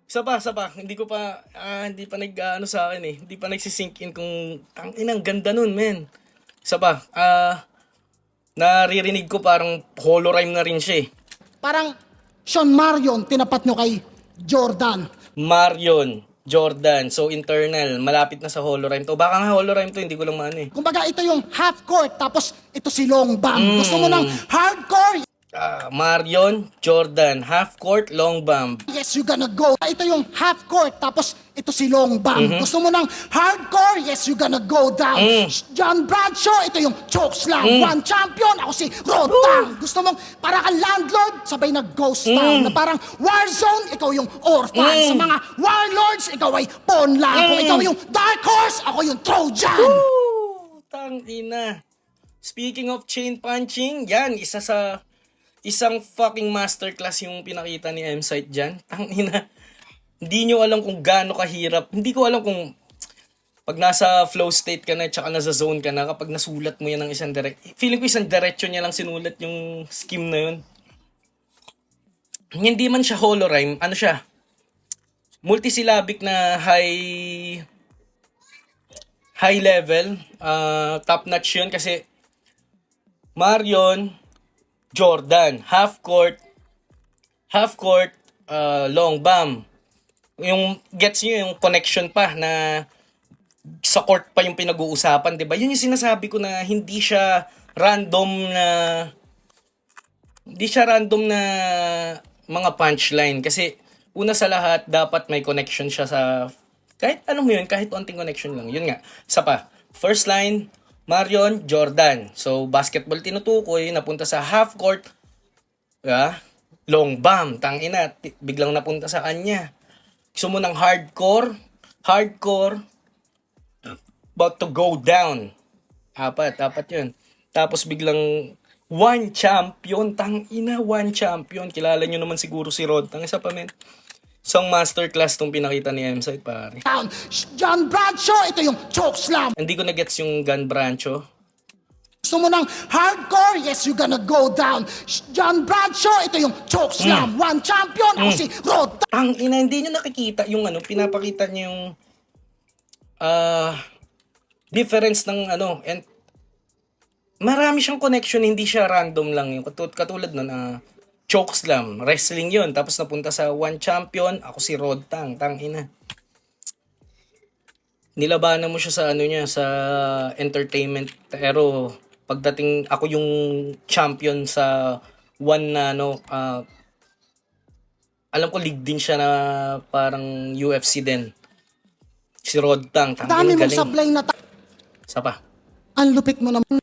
Isa pa. Hindi pa nag-ano sa akin eh. Hindi pa nagsisink in kung tanginang ganda nun, men. Isa pa, naririnig ko parang holorime na rin siya eh. Parang Sean Marion, tinapat nyo kay Jordan. Marion, Jordan. So, internal. Malapit na sa holorime to. Baka nga holorime to, hindi ko lang maano eh. Kumbaga ito yung half court, tapos ito si Long Bam. Gusto mo ng hardcore? Marion, Jordan. Half court, long bomb. Yes, you gonna go. Ito yung half court, tapos ito si Long Bam. Gusto mo ng hardcore? Yes, you gonna go down. John Bradshaw, ito yung choke slam. One champion, ako si Rod Tang. Gusto mong para kang landlord, sabay na ghost town. Na parang Warzone, ikaw yung orphan. Sa mga warlords, ikaw ay pawn lang. Kung ikaw yung dark horse, ako yung Trojan. Tangina. Speaking of chain punching, yan, isang fucking masterclass yung pinakita ni M-Site dyan. Tangina. Hindi nyo alam kung gaano kahirap. Hindi ko alam kung pag nasa flow state ka na tsaka nasa zone ka na, kapag nasulat mo yan ng isang feeling ko isang diretso niya lang sinulat yung scheme na yun. Hindi man siya holorime. Ano siya? Multisyllabic na high level. Top notch yun kasi Marion, Jordan, half court, long bomb. Yung gets niyo yung connection pa na sa court pa yung pinag-uusapan, 'di ba? Yun yung sinasabi ko na hindi siya random na mga punchline kasi una sa lahat dapat may connection siya sa kahit ano mo yun, kahit onting connection lang. Yun nga. Isa pa. First line, Marion, Jordan. So, basketball tinutukoy, napunta sa half court, long bomb, tangina, biglang napunta sa kanya. Gusto mo ng hardcore, about to go down. Apat yun. Tapos biglang one champion, tangina, one champion. Kilala nyo naman siguro si Rod. Isa pa, men. Isang masterclass tong pinakita ni M-Site, pare. John Bradshaw, ito yung choke slam. Hindi ko na-gets yung gun brancho. Gusto mo ng hardcore? Yes, you gonna go down. John Bradshaw, ito yung choke slam. One champion, ako si Rod. Hindi nyo nakikita yung pinapakita niya yung difference ng and marami siyang connection, hindi siya random lang yung katulad nun, choke slam, wrestling yun. Tapos napunta sa one champion, ako si Rod Tang, tangina. Nilabanan mo siya sa sa entertainment. Pero pagdating ako yung champion sa one na alam ko league din siya na parang UFC din. Si Rod Tang, tangina, Dami mong galing. sablay na Isa pa. Ang lupit mo naman.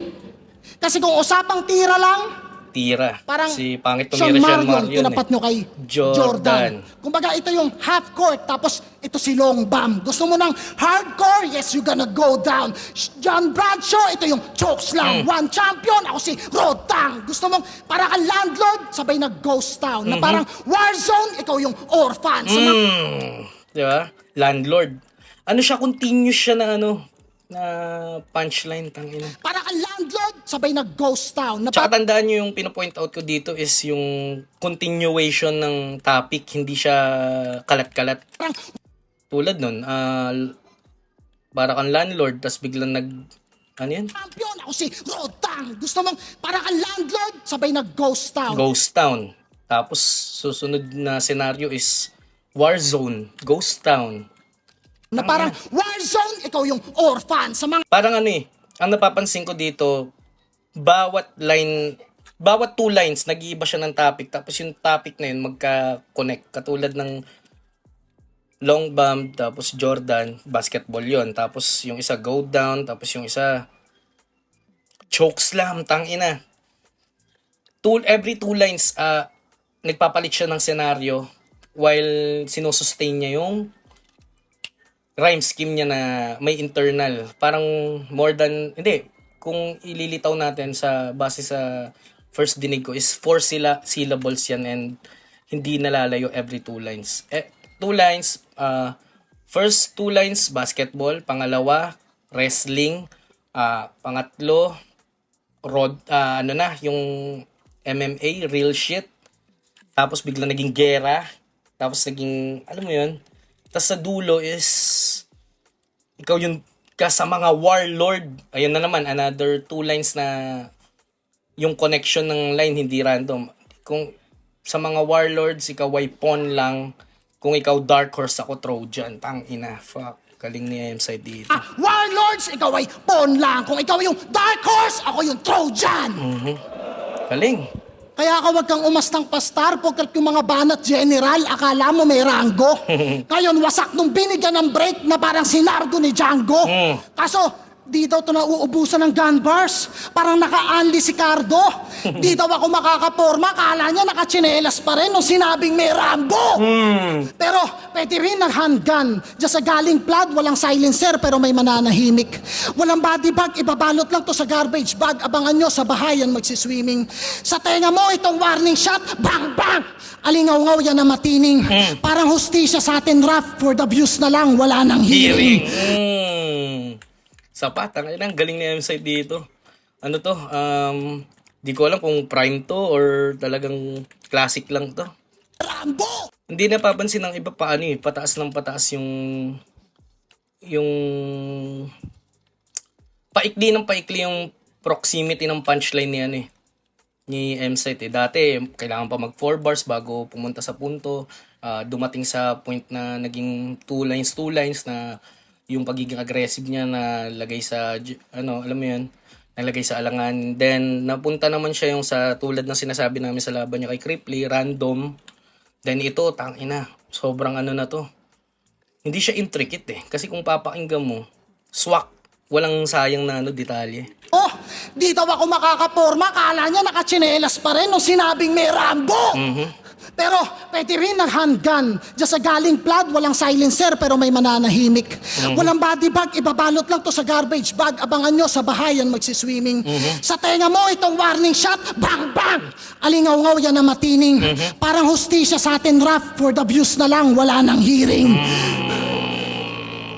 Kasi kung usapang tira lang, tira. Parang Si pangit Sean tumira Sean Marion, Marion tinapat nyo kay Jordan. Jordan. Kumbaga, ito yung half court, tapos ito si long bomb. Gusto mo ng hardcore? Yes, you gonna go down. John Bradshaw, ito yung choke slam. One champion, ako si Rodang. Gusto mong para kang landlord, sabay na ghost town. Na parang Warzone, ikaw yung orphan. Sa Di ba? Landlord. Ano siya, continuous siya na na punchline, tangina. para kang landlord, sabay na ghost town. Na Tsaka tandaan nyo yung pinopoint out ko dito is yung continuation ng topic, hindi siya kalat-kalat. parang Tulad nun, para kang landlord, tas biglang ano yan? champion, ako si Rodang. Gusto mong para kang landlord, sabay na ghost town. Ghost Town. Tapos susunod na scenario is Warzone, Ghost Town. Na parang Warzone, ikaw yung orphan. Sa mga Parang ang napapansin ko dito, bawat two lines, nag-iiba siya ng topic. Tapos yung topic na yun, magka-connect. Katulad ng long bomb, tapos Jordan, basketball yon. Tapos yung isa go down, tapos yung isa choke slam, tangina. Every two lines, nagpapalit siya ng scenario while sinusustain niya yung rhyme scheme niya na may internal. Parang more than, hindi, kung ililitaw natin sa base sa first dinig ko is 4 syllables yan and hindi nalalayo every two lines. Two lines, first two lines, basketball. Pangalawa, wrestling. Pangatlo, yung MMA, real shit. Tapos bigla naging gera. Tapos naging, alam mo yun, tapos sa dulo is ikaw yung sa mga warlord. Ayun na naman, another two lines na yung connection ng line hindi random. Kung sa mga warlords, ikaw ay pawn lang. Kung ikaw dark horse, ako Trojan. Tangina, fuck. Galing ni M-Side dito. warlords, ikaw ay pawn lang. Kung ikaw yung dark horse, ako yung Trojan. Galing. Kaya ka wag kang umastang pastar, pagkat yung mga banat general, akala mo may ranggo. Ngayon, wasak nung binigyan ng break na parang sinargo ni Django. Kaso, di daw ito nauubusan ng gun bars. Parang naka-unli si Cardo. Di daw ako makakaporma, kala niya nakachinelas pa rin nung sinabing may Rambo. Pero, pwede rin ng handgun. Diyan sa galing flood, walang silencer pero may mananahimik. Walang body bag, ibabalot lang to sa garbage bag. Abangan nyo sa bahayan magsiswimming. Sa tenga mo, itong warning shot, bang bang! Alingaw-ngaw yan na matining. Parang hustisya sa atin, rap, for the views na lang, wala nang hearing. Sapat, ang galing ni M-Side dito. Ano to? Di ko alam kung prime to or talagang classic lang to. Rambo! Hindi napapansin ng iba pa pataas ng pataas yung paikli yung proximity ng punchline ni ni M-Side Dati kailangan pa mag 4 bars bago pumunta sa punto. Dumating sa point na naging two lines na yung pagiging aggressive niya na lagay sa alam mo yun, nalagay sa alangan. Then napunta naman siya yung sa tulad ng sinasabi namin sa laban niya kay Cripply, random. Then ito, tangina, sobrang na to. Hindi siya intricate kasi kung papakinggan mo, swak, walang sayang na detalye. Oh, di daw ako makakaporma, kala niya nakachinelas pa rin nung sinabing may Rambo. Pero pwede rin ng handgun. Diyan sa galing flood, walang silencer pero may mananahimik. Walang body bag, ibabalot lang to sa garbage bag. Abangan nyo sa bahayan magsiswimming. Sa tenga mo, itong warning shot, bang bang! Alingaw-ngaw yan na matining. Parang hustisya sa atin, rap, for the views na lang, wala nang hearing.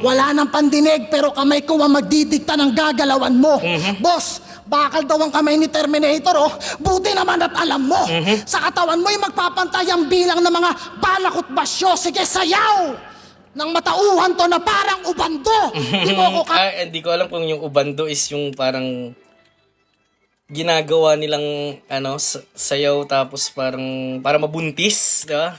Wala nang pandinig pero kamay ko ang magdidikta ng gagalawan mo. Boss, bakal daw ang kamay ni Terminator, buti naman at alam mo. Sa katawan mo yung magpapantay ang bilang ng mga balakot basyo. Sige, sayaw! Nang matauhan to na parang ubando. Hindi ko alam kung yung ubando is yung parang ginagawa nilang sayaw tapos parang para mabuntis, di ba?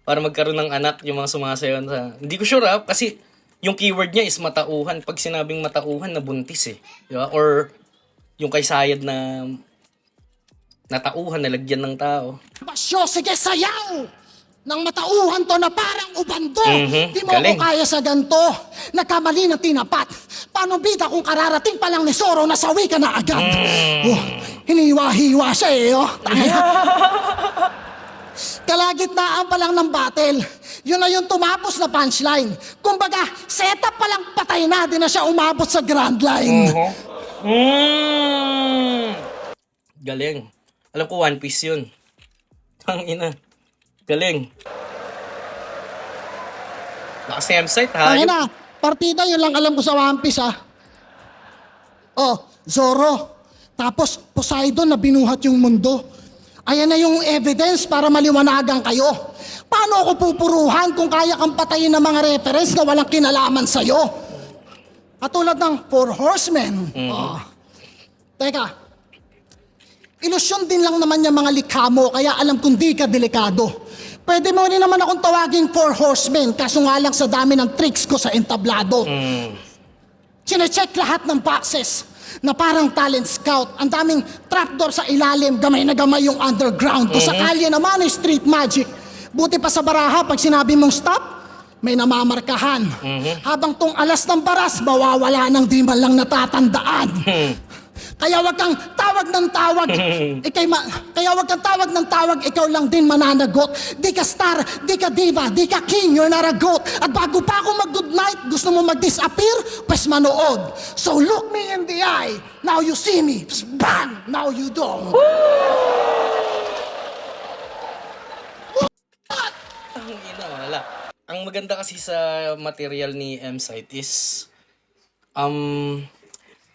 Para magkaroon ng anak yung mga sumasayaw. Hindi ko sure kasi yung keyword niya is matauhan. Pag sinabing matauhan, nabuntis di ba? Or yung kay Sayad na natauhan, nalagyan ng tao. Basyo, sige, sayaw! Nang matauhan to na parang ubando. Di mo galing. ko kaya sa ganto. Nagkamali na tinapat. Paano bida kung kararating pa lang ni Zoro, nasawi ka na agad? hiniwa-hiwa siya eh, oh. Kalagitnaan pa lang ng battle. Yun na yung tumapos na punchline. Kumbaga, setup pa lang patay na, di na siya umabot sa grand line. Galing. Alam ko One Piece yun. Ang ina. Galing. Lakas ni M-Site, ha? Ay na, partida, yun lang alam ko sa One Piece, ha. Oh, Zoro. Tapos, Poseidon na binuhat yung mundo. Ayan na yung evidence para maliwanagan kayo. Paano ako pupuruhan kung kaya kang patayin ng mga reference na walang kinalaman sa'yo? Katulad ng Four Horsemen. Oh. Teka, ilusyon din lang naman yung mga likha mo, kaya alam kong di ka delikado. Pwede mo rin naman akong tawaging Four Horsemen, kaso nga lang sa dami ng tricks ko sa entablado. Sinecheck lahat ng boxes na parang talent scout. Ang daming trapdoor sa ilalim, gamay na gamay yung underground. Kung sa kalye naman ay street magic. Buti pa sa baraha, pag sinabi mong stop, may namamarkahan. Habang tong alas ng baras, mawawala ng di man lang natatandaan. Kaya wag kang tawag ng tawag, kaya wag kang tawag ng tawag, ikaw lang din mananagot. Di ka star, di ka diva, di ka king, you're not a goat. At bago pa ako mag-good night, gusto mo mag-disappear, pues manood. So look me in the eye, now you see me, bang, now you don't. Ang ina, wala. Ang maganda kasi sa material ni M-Site is,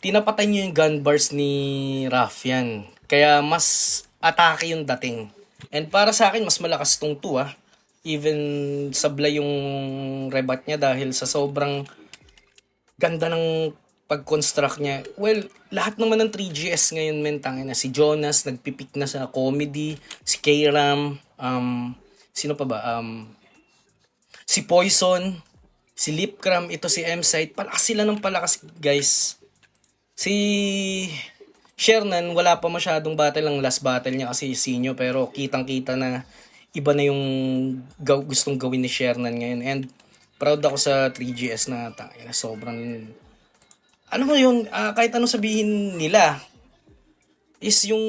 tinapatay niyo yung gun bars ni Raffian. Kaya mas atake yung dating. And para sa akin, mas malakas tong 2 ah. Even sablay yung rebat niya dahil sa sobrang ganda ng pag-construct niya. Well, lahat naman ng 3GS ngayon, mentangin na. Si Jonas, nagpipik na sa comedy. Si K-Ram. Sino pa ba? Si Poison. Si Lipcram. Ito si M-Site. Palakas sila ng palakas, guys. Si Shernan, wala pa masyadong battle ang last battle niya kasi senior, pero kitang-kita na iba na yung gustong gawin ni Shernan ngayon. And proud ako sa 3GS na sobrang ano mo yun, kahit anong sabihin nila is yung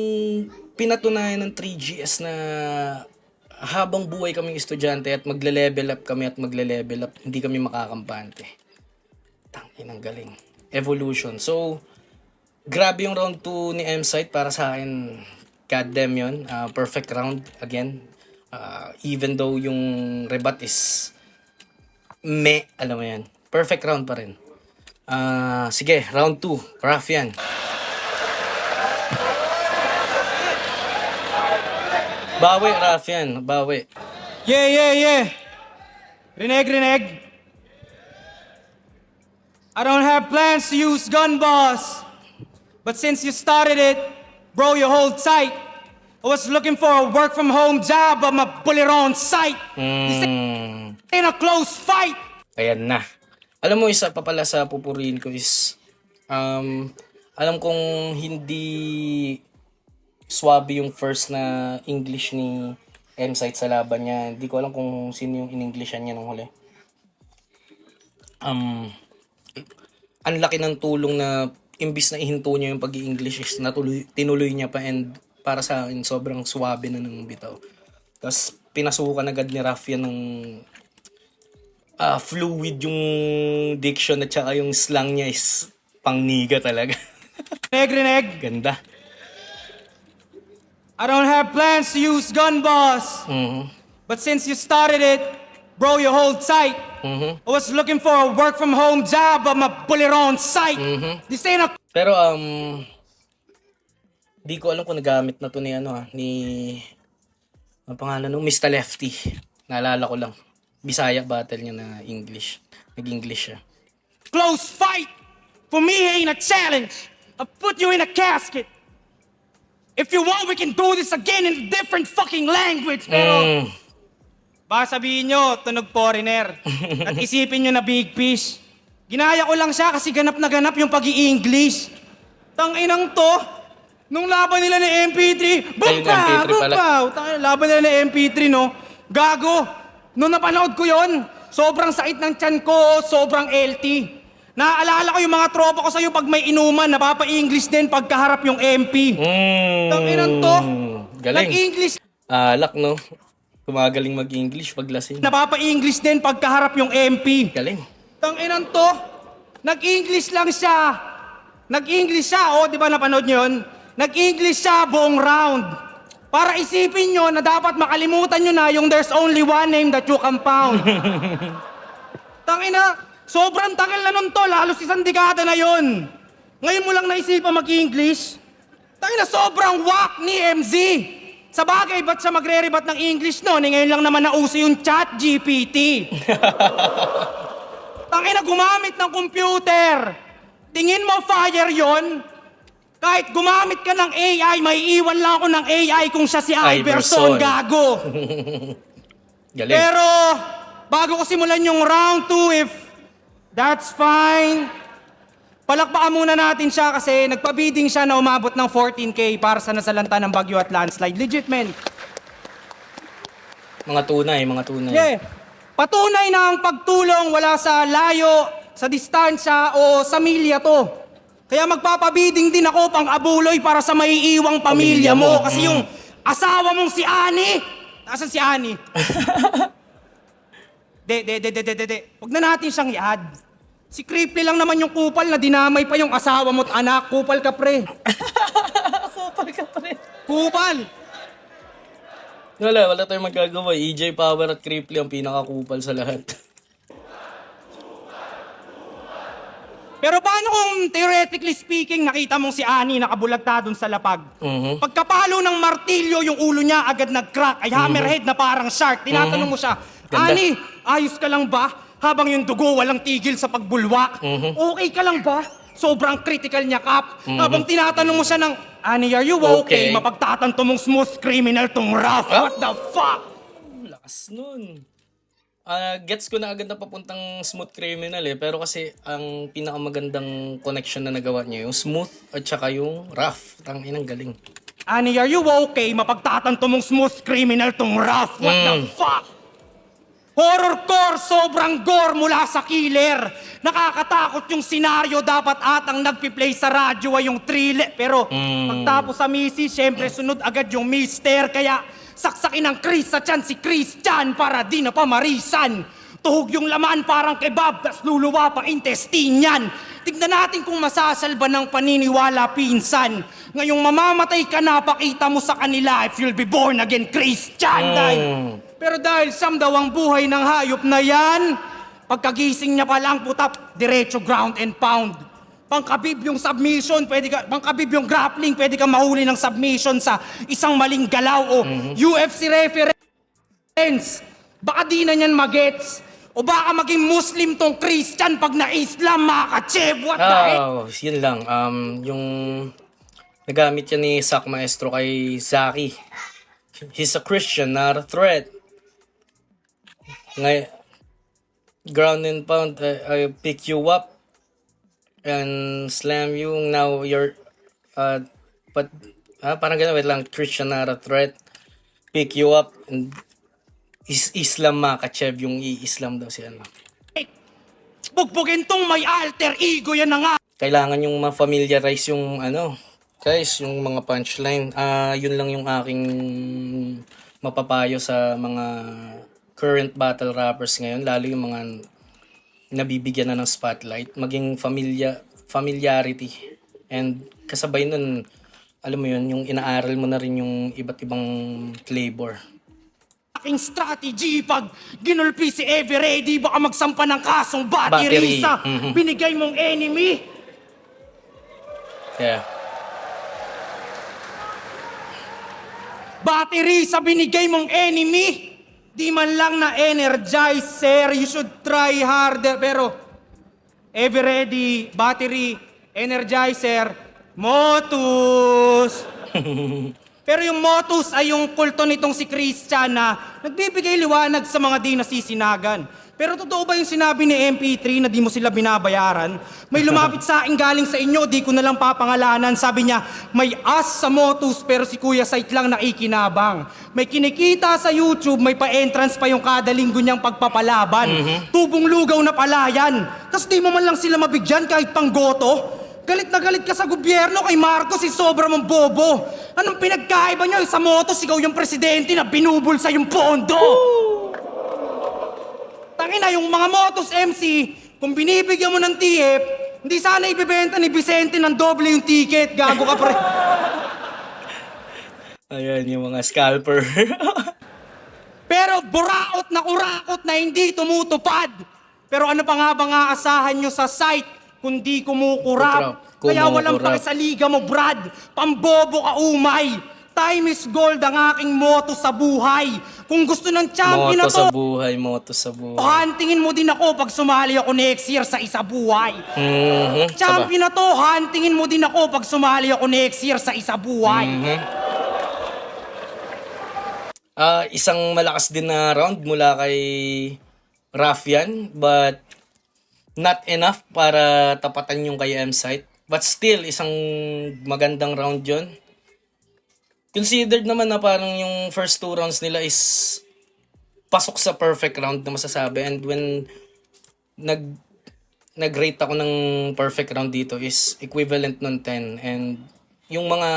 pinatunayan ng 3GS na habang buhay kaming estudyante at magle-level up kami at magle-level up, hindi kami makakampante. Tangin, galing. Evolution. So, grabe yung round 2 ni M-Site para sa akin. Goddamn yun. Perfect round again. Even though yung rebat is alam mo yan. Perfect round pa rin. Sige, round 2. Raffian. Bawi, Raffian. Bawi. Yeah. Reneg. I don't have plans to use gun boss. But since you started it, bro, you hold tight. I was looking for a work from home job, but my bullet on sight. This ain't a close fight. Ayan na. Alam mo, isa pa pala sa pupurihin ko is, alam kong hindi swabe yung first na English ni M-Site sa laban niya. Hindi ko alam kung sino yung in-Englishan niya nung huli. Ang laki ng tulong na imbis na ihinto niya yung pag-i-English is tinuloy niya pa, and para sa akin sobrang swabe na ng bitaw. Tapos pinasukan agad ni Raffian ng fluid yung diction at saka yung slang niya is pangniga talaga. Reneg. Ganda. I don't have plans to use gun boss. But since you started it, bro, you hold tight. I was looking for a work from home job, but my bullet on sight. This ain't a... Pero di ko alam kung nagamit na to ni ang pangalan nung Mr. Lefty. Naalala ko lang. Bisaya battle niya na English. Nag-English siya. close fight. For me, ain't a challenge. I'll put you in a casket. If you want, we can do this again in a different fucking language. Pero, baka sabihin nyo, tunog foreigner. At isipin nyo na big fish. Ginaya ko lang siya kasi ganap na ganap yung pag-i-English. Tanginang to, nung laban nila ni MP3, MP3 pala. Laban nila ni MP3, no? Gago. Nung napanood ko yon, sobrang sakit ng tiyan ko, sobrang LT. Naaalala ko yung mga tropa ko sa'yo pag may inuman, napapa-English din pagkaharap yung MP. Tanginan to. Galing. Nag-English, Alak, no? Kumagaling mag-English pag lasing. napapa-English din pagkaharap yung MP. Galing. Tanginan to. Nag-English lang siya. Nag-English siya, di ba napanood nyo yun? Nag-English siya buong round. Para isipin nyo na dapat makalimutan nyo na yung there's only one name that you can pound. Tangina, sobrang takil na nun to, lalo si Sandikada na yon. Ngayon mo lang naisipan mag-English? Tangina, sobrang whack ni MZ. Sa bagay, ba't siya magre-rebat ng English no? Ngayon lang naman nauso yung chat GPT. Tangina, gumamit ng computer. Tingin mo fire yon? Kahit gumamit ka ng AI, may iwan lang ako ng AI kung siya si Iverson, Iverson. gago. Galing. Pero, bago ko simulan yung round 2, if that's fine, palakpakan muna natin siya kasi nagpa-bidding siya na umabot ng 14K para sa nasalanta ng bagyo at landslide. Legit, men. Mga tunay. Yeah. Patunay na ang pagtulong wala sa layo, sa distansya o sa milya to. Kaya magpapabidding din ako pang abuloy para sa maiiwang pamilya mo. Kasi yung asawa mong si Ani, nasan si Ani? Huwag na natin siyang i-add. Si Creepy lang naman yung kupal na dinamay pa yung asawa mo't anak. Kupal ka, pre. Kupal ka pa rin. Kupal! Wala tayong magagawa. EJ Power at Cripply ang pinakakupal sa lahat. Pero paano kung theoretically speaking, nakita mong si Ani nakabulagta dun sa lapag? Pagkapalo ng martilyo, yung ulo niya agad nag-crack. Ay hammerhead na parang shark. Tinatanong mo siya, Ganda. Ani, ayos ka lang ba? Habang yung dugo walang tigil sa pagbulwak. Okay ka lang ba? Sobrang critical niya, Kap. Habang tinatanong mo siya ng, Ani, are you okay? Okay. Mapagtatanto mong smooth criminal tong rough. What the fuck? Lakas nun. Gets ko na agad na papuntang smooth criminal pero kasi ang pinakamagandang connection na nagawa niya yung smooth at saka yung rough. Tanginang galing. Ani, are you okay? Mapagtatanto mong smooth criminal tong rough. What the fuck? Horrorcore, sobrang gore mula sa killer. Nakakatakot yung senaryo, dapat atang nagpi-play sa radyo ay yung thriller. Pero pagtapos sa misi, syempre sunod agad yung mister. Kaya saksakin ng Chris sa tiyan si Christian para di na pamarisan. Tuhog yung laman parang kebab, tas luluwa pa intestine yan. Tignan natin kung masasalba ng paniniwala pinsan. Ngayong mamamatay ka na, pakita mo sa kanila if you'll be born again, Christian. Pero dahil Sam daw ang buhay ng hayop na yan, pagkagising niya pa lang putap, diretso ground and pound. Pangkabib yung submission, pangkabib yung grappling, pwede ka mahuli ng submission sa isang maling galaw o UFC reference. Baka di na niyan magets. O baka maging Muslim tong Christian pag na-Islam, mga ka-Chev. What the heck? Yun lang. Yung nagamit yan ni Sak Maestro kay Zaki. He's a Christian, not a threat. Ground and pound, I pick you up and slam you. Now you're, parang gano'n, wait lang, Christian, not a threat. Pick you up and Islam makachev, yung i-Islam daw siya. Bugbugin tong may alter ego, yan na nga. Kailangan yung ma-familiarize yung guys, yung mga punchline. Yun lang yung aking mapapayo sa mga current battle rappers ngayon, lalo yung mga nabibigyan na ng spotlight, maging familiarity. And kasabay nun, alam mo yun, yung inaaral mo na rin yung iba't ibang flavor. Aking strategy pag ginulpi si Everready, baka magsampa ng kasong battery sa binigay mong enemy. Yeah. Battery sa binigay mong enemy. Di man lang na energize, sir. You should try harder. Pero, Everready, battery, energizer, Motus. Pero yung Motus ay yung kulto nitong si Christian na nagbibigay liwanag sa mga di nasisinagan. Pero totoo ba yung sinabi ni MP3 na di mo sila binabayaran? May lumapit sa akin galing sa inyo, di ko na lang papangalanan. Sabi niya, may as sa Motus pero si Kuya Site lang nakikinabang. May kinikita sa YouTube, may pa-entrance pa yung kada linggo niyang pagpapalaban. Tubong lugaw na pala yan. Tapos di mo man lang sila mabigyan kahit panggoto. Galit na galit ka sa gobyerno kay Marcos, si sobra mong bobo. Anong pinagkaiba niyo? Sa Motus, ikaw yung presidente na binubulsa yung pondo. Tangina, yung mga Motus MC, kung binibigyan mo ng TF, hindi sana ibibenta ni Vicente ng doble yung ticket. Gago ka, pre. Ayan, yung mga scalper. Pero buraot na urakot na hindi tumutupad. Pero ano pa nga ba nga asahan nyo sa site kundi kumukurap? Kaya walang pake sa liga mo, Brad. Pambobo ka, umay. Time is gold ang aking motto sa buhay. Kung gusto ng champion Moto sa ako, buhay, moto sa buhay. huntingin mo din ako pag sumali ako next year sa isa buhay. Mhm. Champion na to, huntingin mo din ako pag sumali ako next year sa isa buhay. Isang malakas din na round mula kay Raffian, but not enough para tapatan yung kay M-Site. But still, isang magandang round yon. Considered naman na parang yung first two rounds nila is pasok sa perfect round na masasabi. And when nag-rate ako ng perfect round dito is equivalent nun 10. And yung mga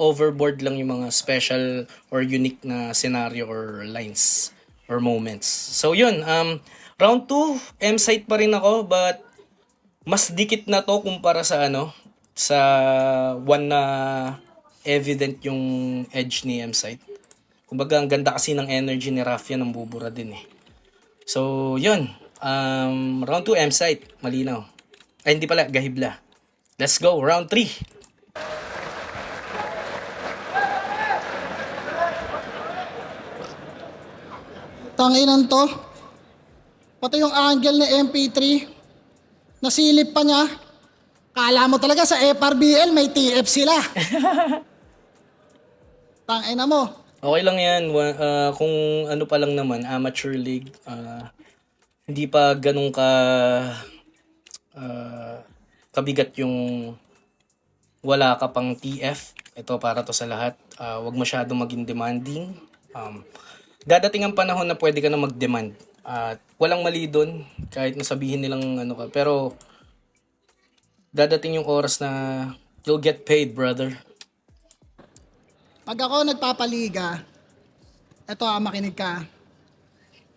overboard lang yung mga special or unique na scenario or lines or moments. So yun, round 2, M-Site pa rin ako, but mas dikit na to kumpara sa sa one na evident yung edge ni M-Site. Kumbaga, ang ganda kasi ng energy ni Raffian, ang bubura din eh. So, yun. Round 2, M-Site. Malinaw. Ay, hindi pala. Gahibla. Let's go. Round 3. Tanginan to. Pati yung angle ni MP3, nasilip pa niya. Kala mo talaga sa FRBL may TF sila. Tangina mo. Okay lang yan. Kung ano pa lang naman, amateur league, hindi pa ganun kabigat yung wala ka pang TF. Ito para to sa lahat. Wag masyadong maging demanding. Dadating ang panahon na pwede ka na mag-demand. Walang mali doon, kahit nasabihin nilang ano ka. Pero dadating yung oras na you'll get paid, brother. Pag ako nagpapaliga, eto makinig ka.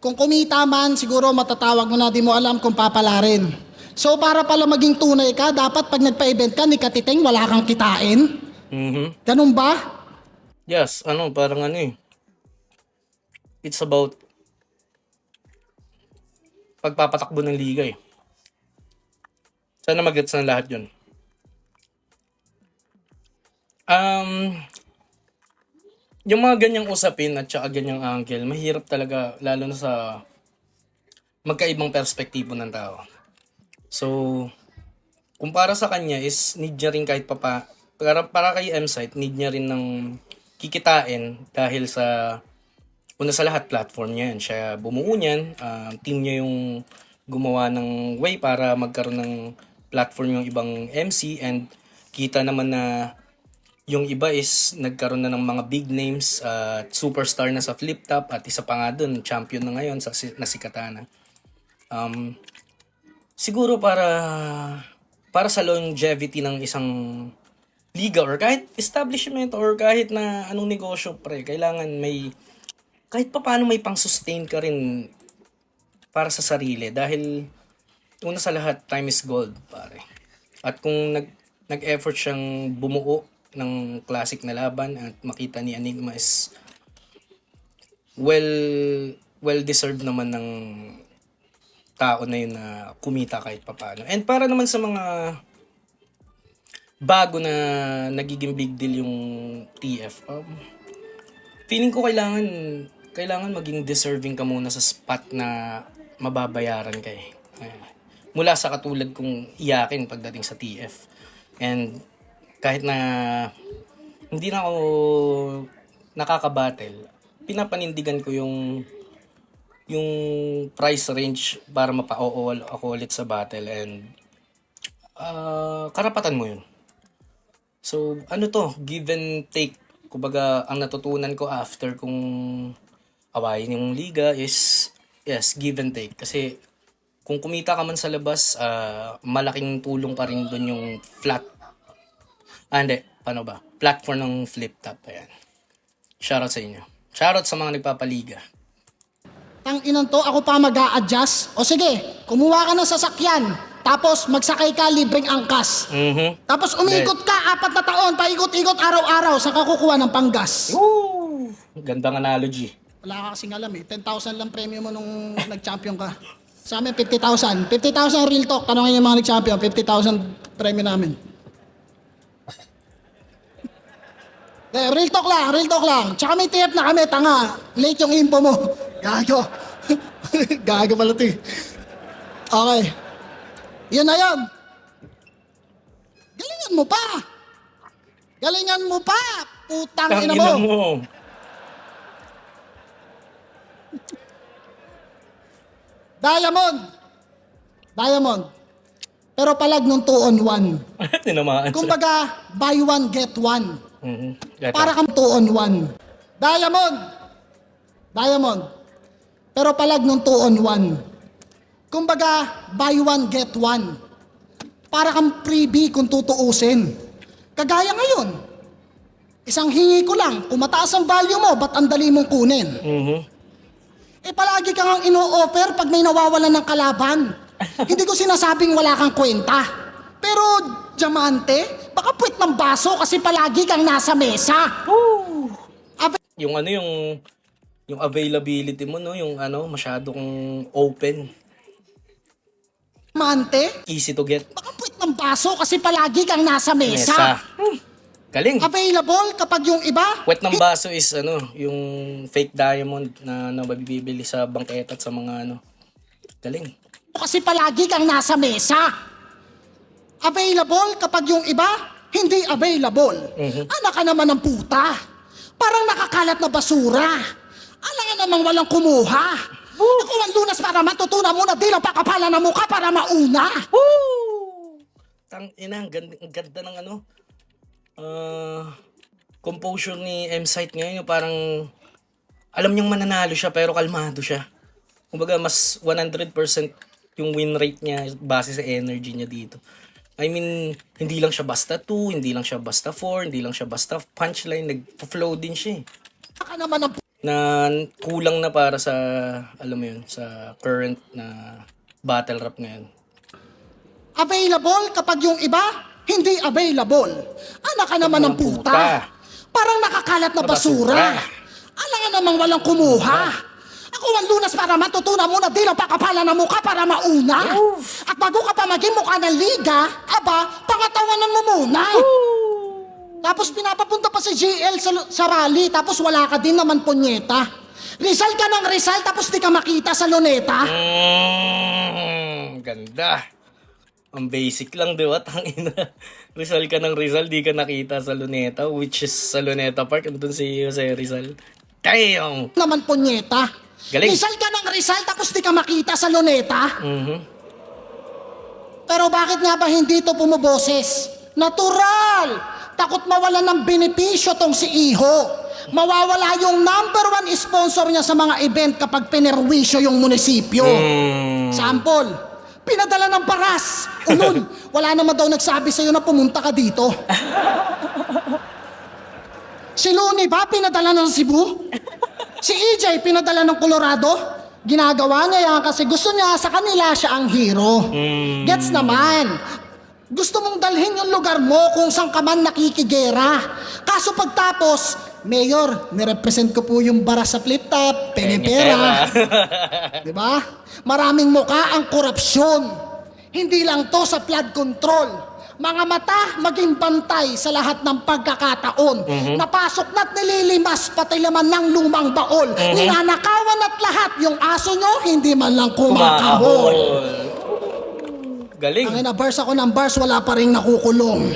Kung kumita man, siguro matatawag mo na, di mo alam kung papalarin. So para pala maging tunay ka, dapat pag nagpa-event ka, ni Katiting, wala kang kitain. Ganun ba? Yes, parang it's about pagpapatakbo ng liga eh. Sana mag-gets na lahat yun. Yung mga ganyang usapin at saka ganyang angle, mahirap talaga, lalo na sa magkaibang perspektibo ng tao. So, kung para sa kanya is need niya rin kahit para kay M-Site, need niya rin ng kikitain dahil sa una sa lahat, platform niya yan. Siya bumuo niyan, team niya yung gumawa ng way para magkaroon ng platform yung ibang MC, and kita naman na yung iba is nagkaroon na ng mga big names, superstar na sa flip top, at isa pa nga dun, champion na ngayon na si Katana. Siguro para sa longevity ng isang liga or kahit establishment or kahit na anong negosyo, pre, kailangan may kahit pa paano may pang-sustain ka rin para sa sarili, dahil una sa lahat, time is gold, pare. At kung nag-effort siyang bumuo ng classic na laban at makita ni Enigma is well deserved naman ng tao na yun na kumita kahit papaano. And para naman sa mga bago na nagiging big deal yung TF, feeling ko kailangan maging deserving ka muna sa spot na mababayaran ka eh. Mula sa katulad kong iyakin pagdating sa TF. And kahit na hindi na ako nakakabattle, pinapanindigan ko yung yung price range para mapa-oo ako ulit sa battle, and karapatan mo yun. So, ano to, give and take. Kumbaga, ang natutunan ko after kung awayin yung liga is, yes, give and take. Kasi, kung kumita ka man sa labas, malaking tulong pa rin dun yung flat. Hindi, paano ba? Platform ng flip top. Ayan. Shoutout sa inyo. Shoutout sa mga nagpapaliga. Tang inan to, ako pa mag-a-adjust. O sige, kumuha ka ng sasakyan. Tapos magsakay ka, libreng angkas. Tapos umikot ka, 4 na taon, paikot-ikot araw-araw, sa kukuha ng panggas. Woo! Gandang analogy. Wala ka kasing alam eh. 10,000 lang premium mo nung nag-champion ka. Sa amin, 50,000. 50,000 real talk. Tanongin yung mga nag-champion, 50,000 premium namin. Real talk lang, real talk lang. Tsaka may TF na kami, tanga. Late yung info mo. Gago. Gago pala ito eh. Okay. Yun na yun. Galingan mo pa. Galingan mo pa. Putang ina mo. mo. Diamond. Diamond. Pero palag nung 2 on 1. Tinamaan. Kumbaga, buy one, get one. Para Para kang 2 on 1. Diamond. Diamond. Pero palag nung 2 on 1. Kumbaga, buy one, get one. Para kang freebie kung tutuusin. Kagaya ngayon. Isang hingi ko lang, kung mataas ang value mo, ba't ang dali mong kunin? Eh palagi kang ang ino-offer pag may nawawalan ng kalaban. Hindi ko sinasabing wala kang kwenta. Pero, diamante, baka puwet ng baso kasi palagi kang nasa mesa. yung ano yung availability mo, no, yung ano, masyadong open, Diamante, easy to get. baka puwet ng baso kasi palagi kang nasa mesa. Mesa. Galing. Available kapag yung iba, Wet ng baso is ano, yung fake diamond na mabibili sa bangketa at sa mga ano. Galing. kasi palagi kang nasa mesa. Available kapag yung iba, hindi available. Anak ka naman ng puta. Parang nakakalat na basura. Alam nga namang walang kumuha. Ako ang lunas para matutunan mo na di lang pakapalan ng mukha para mauna. Tang ina, ang ganda ng ano. Composure ni M-Site ngayon, yung parang alam niyang mananalo siya pero kalmado siya. Kumbaga mas 100% yung win rate niya base sa energy niya dito. I mean, hindi lang siya basta 2, hindi lang siya basta 4, hindi lang siya basta punchline, nag-flow din siya eh. Ka naman ng Na kulang na para sa, alam mo yun, sa current na battle rap ngayon. available kapag yung iba, hindi available. Anak ka naman ng puta. Parang nakakalat na basura. Alam nga namang walang kumuha. Ako ang lunas para matutunan mo na di lang pakapalan ng mukha para mauna. At bago ka pa maging mukha ng liga, aba, pangatawanan mo muna. Tapos pinapapunta pa si GL sa rally, tapos wala ka din naman punyeta. Rizal ka ng Rizal, tapos di ka makita sa luneta. Ganda. Ang basic lang, di ba? Tangina. Rizal ka ng Rizal, di ka nakita sa Luneta, which is sa Luneta Park. Andun si Jose Rizal. Damn! Naman punyeta. Galing. Rizal ka ng Rizal, tapos di ka makita sa luneta. Pero bakit nga ba hindi to pumuboses? Natural! Takot mawalan ng benepisyo tong si Iho. Mawawala yung #1 sponsor niya sa mga event kapag pinerwisyo yung munisipyo. Sample, pinadala ng paras. Unun, wala naman daw nagsabi sa'yo na pumunta ka dito. Si Looney ba pinadala ng Cebu? Si EJ pinadala ng Colorado? Ginagawa niya yan kasi gusto niya sa kanila siya ang hero. Gets naman. Gusto mong dalhin yung lugar mo kung saan ka man nakikigera. Kaso pagtapos, Mayor, nirepresent ko po yung bara sa flip top, penipera. Diba? Maraming muka ang korupsyon. Hindi lang to sa flood control. Mga mata maging bantay sa lahat ng pagkakataon. Napasok na't nililimas pati laman ng lumang baol. Ninanakawan at lahat yung aso nyo, hindi man lang kumakahol. Galing. Ang ina-bars ako ng bars, wala pa rin nakukulong.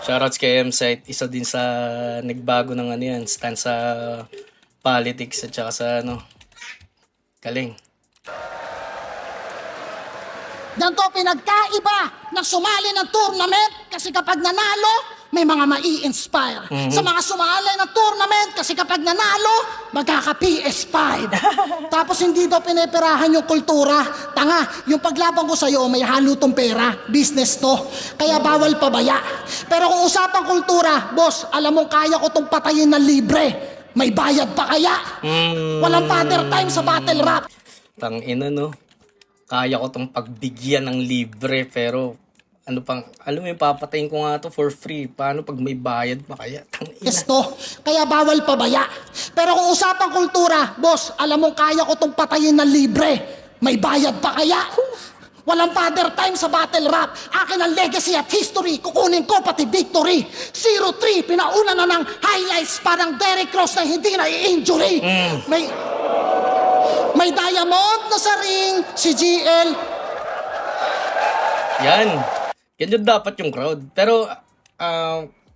Shoutouts kay M-Site. Isa din sa nagbago ng ano yan, stand sa politics at saka sa ano, galing. Ganito pinagkaiba na sumali ng tournament kasi kapag nanalo, may mga mai-inspire. Sa mga sumali ng tournament kasi kapag nanalo, magkaka-PS5. Tapos hindi daw pineperahan yung kultura. Tanga, yung paglaban ko sa'yo, may halo tong pera. Business to. Kaya bawal pabaya. Pero kung usapang kultura, boss, alam mo kaya ko tong patayin na libre. May bayad pa kaya? Walang father time sa battle rap. Tangina, no? Kaya ko tong pagbigyan ng libre, pero ano pang, alam mo yung papatayin ko nga to for free. Paano pag may bayad pa kaya? Tangina. Esto, kaya bawal pabaya. Pero kung usapang kultura, boss, alam mo kaya ko tong patayin na libre. May bayad pa kaya? Walang father time sa battle rap. Akin ang legacy at history. Kukunin ko pati victory. 0-3, pinauna na ng highlights. Parang Derrick Rose na hindi na i-injury. May diamond na sa ring, si GL. Yan. Yan yung dapat yung crowd. Pero,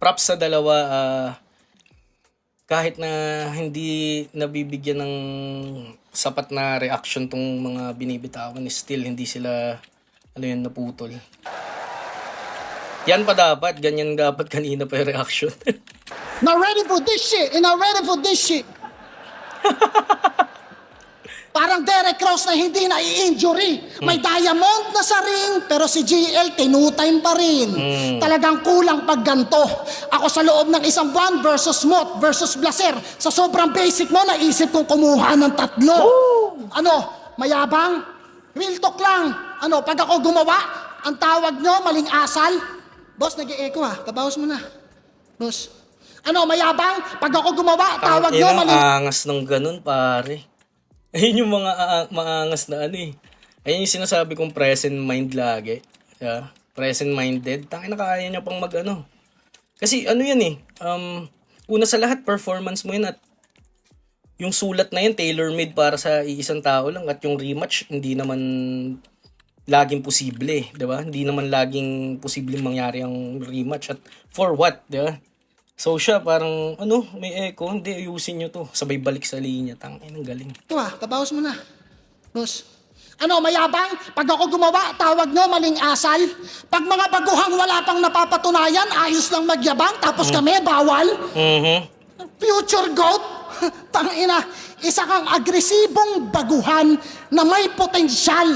props sa dalawa, kahit na hindi nabibigyan ng sapat na reaction tong mga binibitawan, still hindi sila, ano yun, naputol. Yan pa dapat. Ganyan dapat kanina pa yung reaction. Not ready for this shit. Not ready for this shit. Parang Derrick Rose na hindi na i-injury. May diamond na sa ring, pero si GL tinutime pa rin. Talagang kulang pag ganto. Ako sa loob ng isang buwan versus Mot versus Blaser. Sa sobrang basic mo, naisip kong kumuha ng 3. Ano, mayabang? Real talk lang. Ano, pag ako gumawa, ang tawag nyo, maling asal. Boss, nag-i-echo ha. Kabawas mo na. Boss. Ano, mayabang? Pag ako gumawa, tawag nyo, maling... Angas ng ganun, pare. Ayun yung mga maangas na ano eh. Ayun yung sinasabi kong present mind lagi. Yeah. Present-minded. Tangina, kaya niya pang mag ano. Kasi ano yan eh. Una sa lahat, performance mo yun at yung sulat na yun, tailor-made para sa iisang tao lang. At yung rematch, hindi naman laging posible. Diba? Hindi naman laging posibleng mangyari ang rematch. At for what? Diba? So siya parang, ano, may echo, hindi, ayusin nyo to. Sabay balik sa linya. Tangin, ang galing. Ito kabawas mo na. Boss. Ano, mayabang? Pag ako gumawa, tawag nyo, maling asal. Pag mga baguhang wala pang napapatunayan, ayos lang magyabang, tapos kami, bawal. Future GOAT? Tangina, isa kang agresibong baguhan na may potensyal.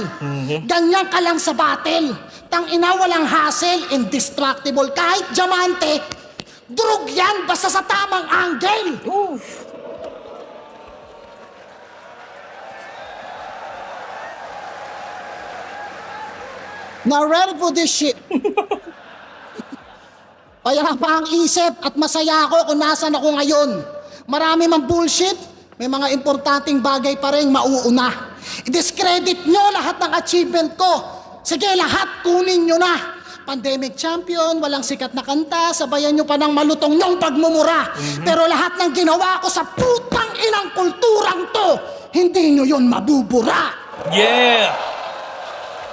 Ganyan ka lang sa battle. Tangina, walang hassle, indestructible. Kahit diamante, drug yan basta sa tamang angle. Now ready for this shit. Payara pa ang isip at masaya ako kung nasan ako ngayon. Marami mang bullshit, may mga importanteng bagay pa rin mauuna. I-discredit nyo lahat ng achievement ko. Sige, lahat kunin nyo na. Pandemic champion, walang sikat na kanta, sabayan nyo pa ng malutong nyong pagmumura. Pero lahat ng ginawa ko sa putang inang kulturang to, hindi nyo yun mabubura. Yeah!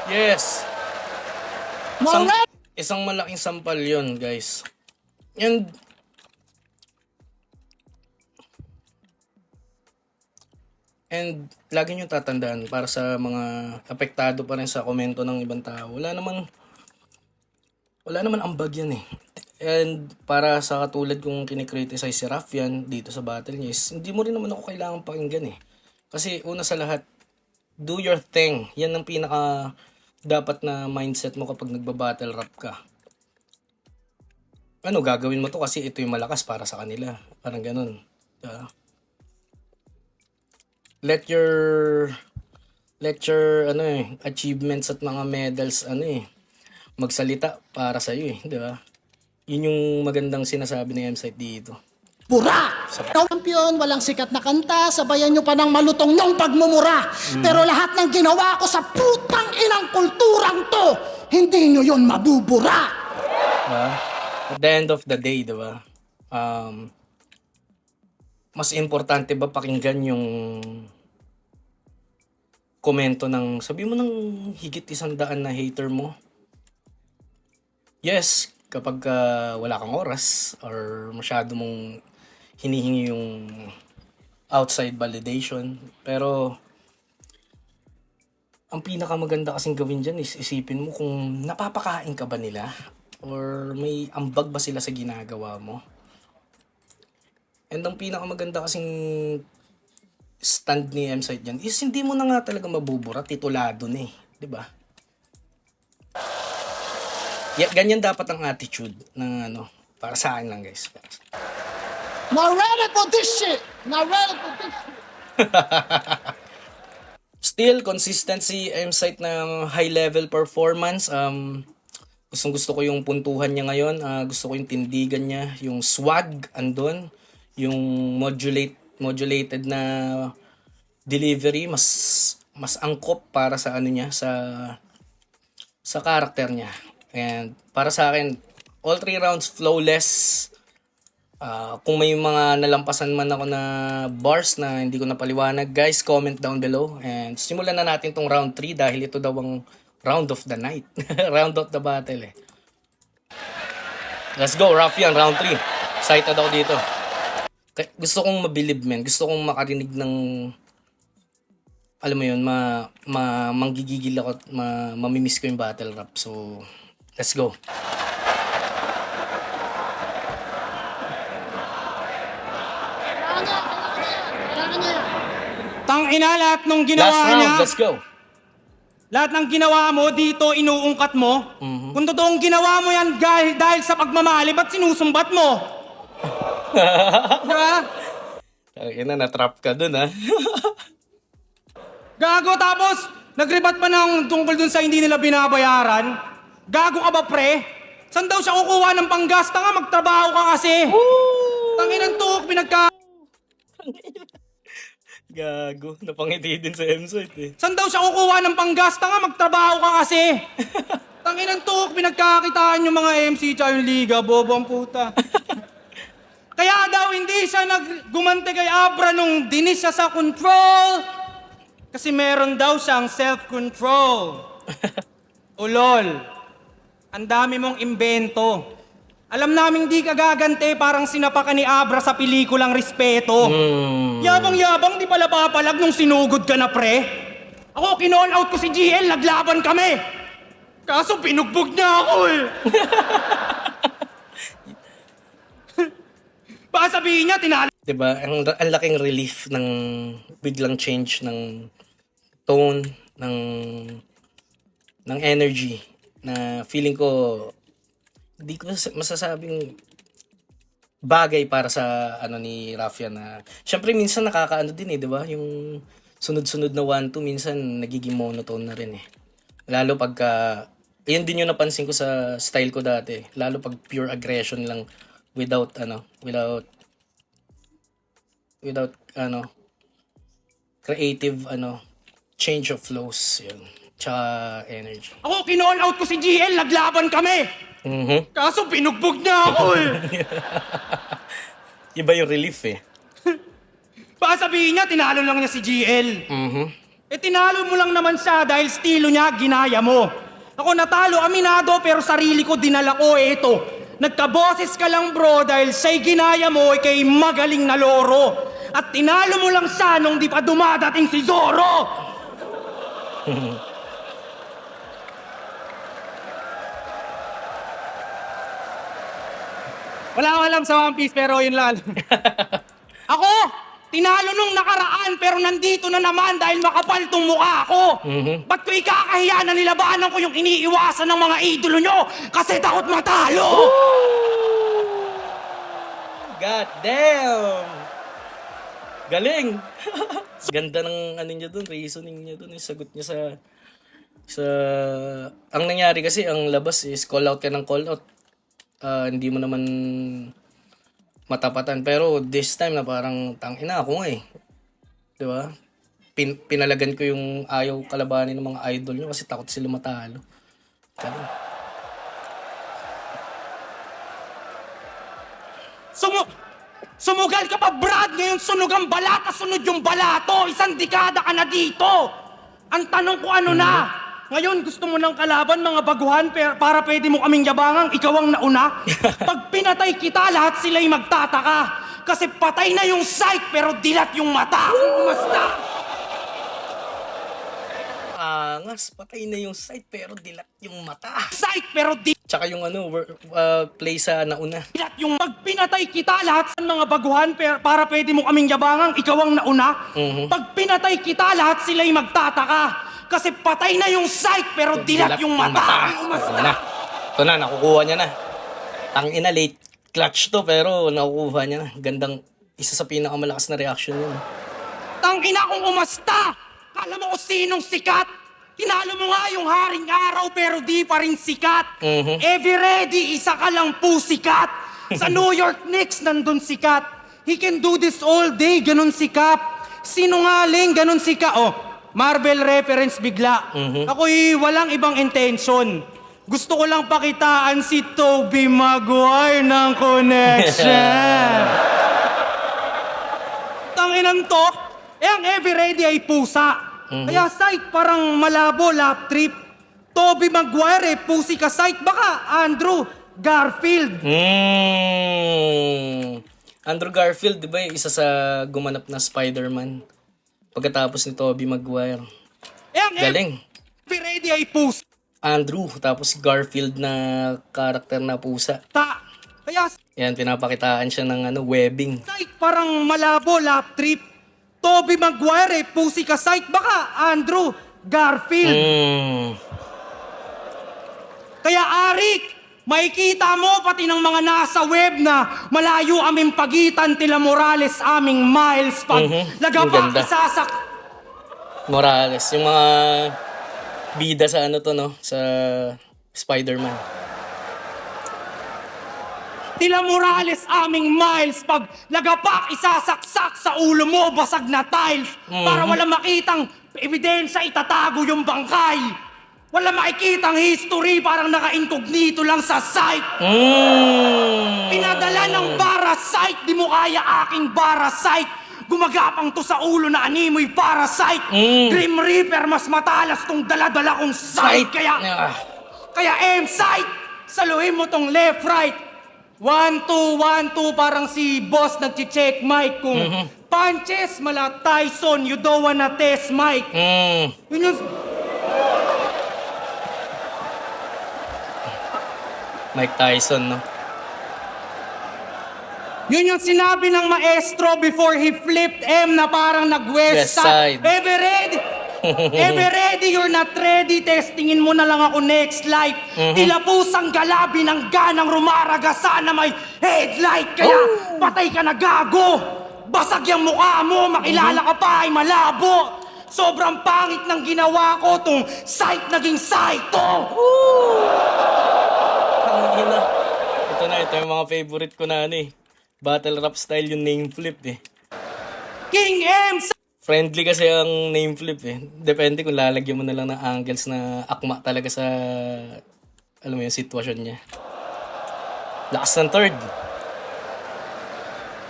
Yes! Alright? Isang malaking sampal yun, guys. And lagi nyo tatandaan para sa mga apektado pa rin sa komento ng ibang tao. Wala naman ambag yan eh. And para sa katulad kong kinikriticize si Raffian dito sa battle niya is, hindi mo rin naman ako kailangan pakinggan eh. Kasi una sa lahat, do your thing. Yan ang pinaka dapat na mindset mo kapag nagbabattle rap ka. Ano, gagawin mo to kasi ito yung malakas para sa kanila. Parang ganun. Let your achievements at mga medals magsalita para sa iyo di ba? Yun yung magandang sinasabi ng M-Site dito. Pura! Champion, walang sikat na kanta, sabayan nyo pa ng malutong nyong pagmumura. Pero lahat ng ginawa ko sa putang inang kulturang to, hindi nyo yun mabubura. At the end of the day, di ba? Mas importante ba pakinggan yung komento ng, sabi mo ng higit 100 na hater mo? Yes, kapag wala kang oras or masyado mong hinihingi yung outside validation. Pero ang pinakamaganda kasing gawin dyan is isipin mo kung napapakain ka ba nila or may ambag ba sila sa ginagawa mo. And ang pinakamaganda kasing stand ni M-Site dyan is hindi mo na nga talaga mabubura, titulado na eh. Diba? Ganyan dapat ang attitude ng para sa akin lang guys. Not ready for this shit! Not ready for this shit! Still, consistency, M-Site ng high level performance. Gusto ko yung puntuhan niya ngayon. Gusto ko yung tindigan niya. Yung swag andun. Yung modulated na delivery. Mas angkop para sa niya. Sa karakter niya. And para sa akin, all 3 rounds flawless. Kung may mga nalampasan man ako na bars na hindi ko napaliwanag, guys, comment down below. And simulan na natin tong round 3 dahil ito daw ang round of the night. Round of the battle eh. Let's go, Ruffian, round 3. Excited ako dito. Gusto kong mabilib, man. Gusto kong makarinig ng, alam mo yun, manggigigil ako at mamimiss ko yung battle rap. So, let's go. Tangina, lahat nung ginawa Last round, niya, let's go. lahat ng ginawa mo dito, inuungkat mo. Kung totoong ginawa mo yan dahil sa pagmamali, ba't sinusumbat mo? Diba? Kaya na-trap ka dun, ha? Gago, tapos nagribat pa ng tungkol dun sa hindi nila binabayaran. Gago ka ba, pre? Saan daw siya kukuha ng panggasta nga? Magtrabaho ka kasi. Tanginang tuhok, Gago, napangiti din sa M-Site eh. Saan daw siya kukuha ng panggasta nga? Magtrabaho ka kasi. Tanginang tuhok, pinagkakitaan yung mga MC tsaka yung liga. Bobo ang puta. Kaya daw hindi siya gumante kay Abra nung dinis siya sa control. Kasi meron daw siyang self-control. Ulol. Ang dami mong imbento. Alam naming di ka gagante, parang sinapakan ni Abra sa pelikulang Respeto. Yabang-yabang, di pala papalag nung sinugod ka na, pre. Ako, kinall out ko si GL, naglaban kami. Kaso pinugbog niya ako eh. Baka sabihin niya, tinalo. Diba, ang laking relief ng biglang change ng tone, ng energy na feeling ko hindi ko masasabing bagay para sa ni Ruffian na syempre minsan nakakaano din eh, 'di ba? Yung sunod-sunod na 1-2 minsan nagiging monotone na rin eh. Lalo pagka ayun din yung napansin ko sa style ko dati, lalo pag pure aggression lang without creative change of flows yun. Tsaka energy. Ako, kinall out ko si GL, naglaban kami. Kaso pinugbog niya ako eh. Iba yung relief eh. Baka sabihin niya, tinalo lang niya si GL. Eh tinalo mo lang naman siya dahil estilo niya, ginaya mo. Ako natalo, aminado, pero sarili ko dinala ko eh ito. Nagkaboses ka lang bro dahil siya'y ginaya mo kay magaling na loro. At tinalo mo lang siya nung di pa dumadating si Zoro. Wala akong alam sa One Piece pero yun lang. Ako, tinalo nung nakaraan pero nandito na naman dahil makapal tong mukha ko. Ba't ko ikakahiya na nilabanan ko yung iniiwasan ng mga idolo nyo kasi takot matalo? God damn! Galing! Ganda ng niya dun, reasoning niya dun, yung sagot niya sa ang nangyari kasi, ang labas is call out ka ng call out. Hindi mo naman matapatan. Pero this time na parang tangina ako nga eh. Diba? Pinalagan ko yung ayaw kalabanin ng mga idol nyo kasi takot sila matalo. Ganun. Sumugal ka pa, Brad! Ngayon sunog ang balata, sunod yung balato! Isang dekada ka na dito! Ang tanong ko ano na? Ngayon gusto mo ng kalaban, mga baguhan, para pwede mo kaming yabangang ikaw ang nauna? Pag pinatay kita, lahat sila'y magtataka. Kasi patay na yung sight, pero dilat yung mata. Kumasta? Angas, patay na yung sight pero dilat yung mata. Sight, pero Tsaka yung play sa nauna. dilat yung... Pag pinatay kita, lahat ng mga baguhan, para pwede mo kaming yabangang ikaw ang nauna? Pag pinatay kita, lahat sila'y magtataka. Kasi patay na yung sight, pero dilat yung mata. Ito na. Ito na, nakukuha niya na. Tangina, late clutch to, pero nakukuha niya na. Gandang, isa sa pinakamalakas na reaction yun. Tangina kung umasta! Kala mo kung sinong sikat? Tinalo mo nga yung haring araw, pero di pa rin sikat. Every ready, isa ka lang po sikat. Sa New York Knicks, nandun sikat. He can do this all day, ganun sikap. Sinungaling, ganun sikat. Oh, Marvel reference bigla. Ako'y walang ibang intention. Gusto ko lang pakitaan si Tobey Maguire ng connection. Tanginan to, ang every ready ay pusa. Kaya sight parang malabo, lap trip. Tobey Maguire pusi ka sight. Baka Andrew Garfield. Andrew Garfield, di ba yung isa sa gumanap na Spider-Man? Pagkatapos ni Tobey Maguire. Ang Galing. every ready ay pusa. Andrew, tapos Garfield na karakter na pusa. Kaya Yan, pinapakitaan siya ng webbing. sight parang malabo, lap trip. Tobey Maguire pusi ka sight. Baka Andrew Garfield. Kaya Arik, makikita mo pati ng mga nasa web na malayo aming pagitan tila Morales aming miles pag Ang lagapak ganda. isasak. Morales, yung mga bida sa sa Spider-Man. Tila Morales aming miles pag lagapak isasaksak sa ulo mo basag na tiles para wala makitang ebidensya itatago yung bangkay. Wala makikitang history parang naka-incognito lang sa site. Pinadala ng parasite, di mo kaya aking parasite. Gumagapang to sa ulo na animoy parasite. Grim Reaper, mas matalas tong dala-dala kong sight. Kaya M-sight, saluhin mo tong left-right. 1, 2, 1, 2, parang si boss nag-check mic kung punches, mala Tyson, you don't wanna test mic. Yun yung... Mike Tyson, no? Yun yung sinabi ng maestro before he flipped M na parang nag-west West side. Ever ready? Ever ready? You're not ready. Testingin mo na lang ako next life. Tila pusang galabi ng ganang rumaraga sana may headlight. Kaya patay ka na gago. Basag yung mukha mo. Makilala ka pa ay malabo. Sobrang pangit ng ginawa ko. Tong sight naging sight to. Ito yung mga favorite ko na battle rap style yung name flip King M. Friendly kasi ang name flip Depende kung lalagyan mo na lang ng angles na akma talaga sa alam mo yung sitwasyon niya. Lakas ng third.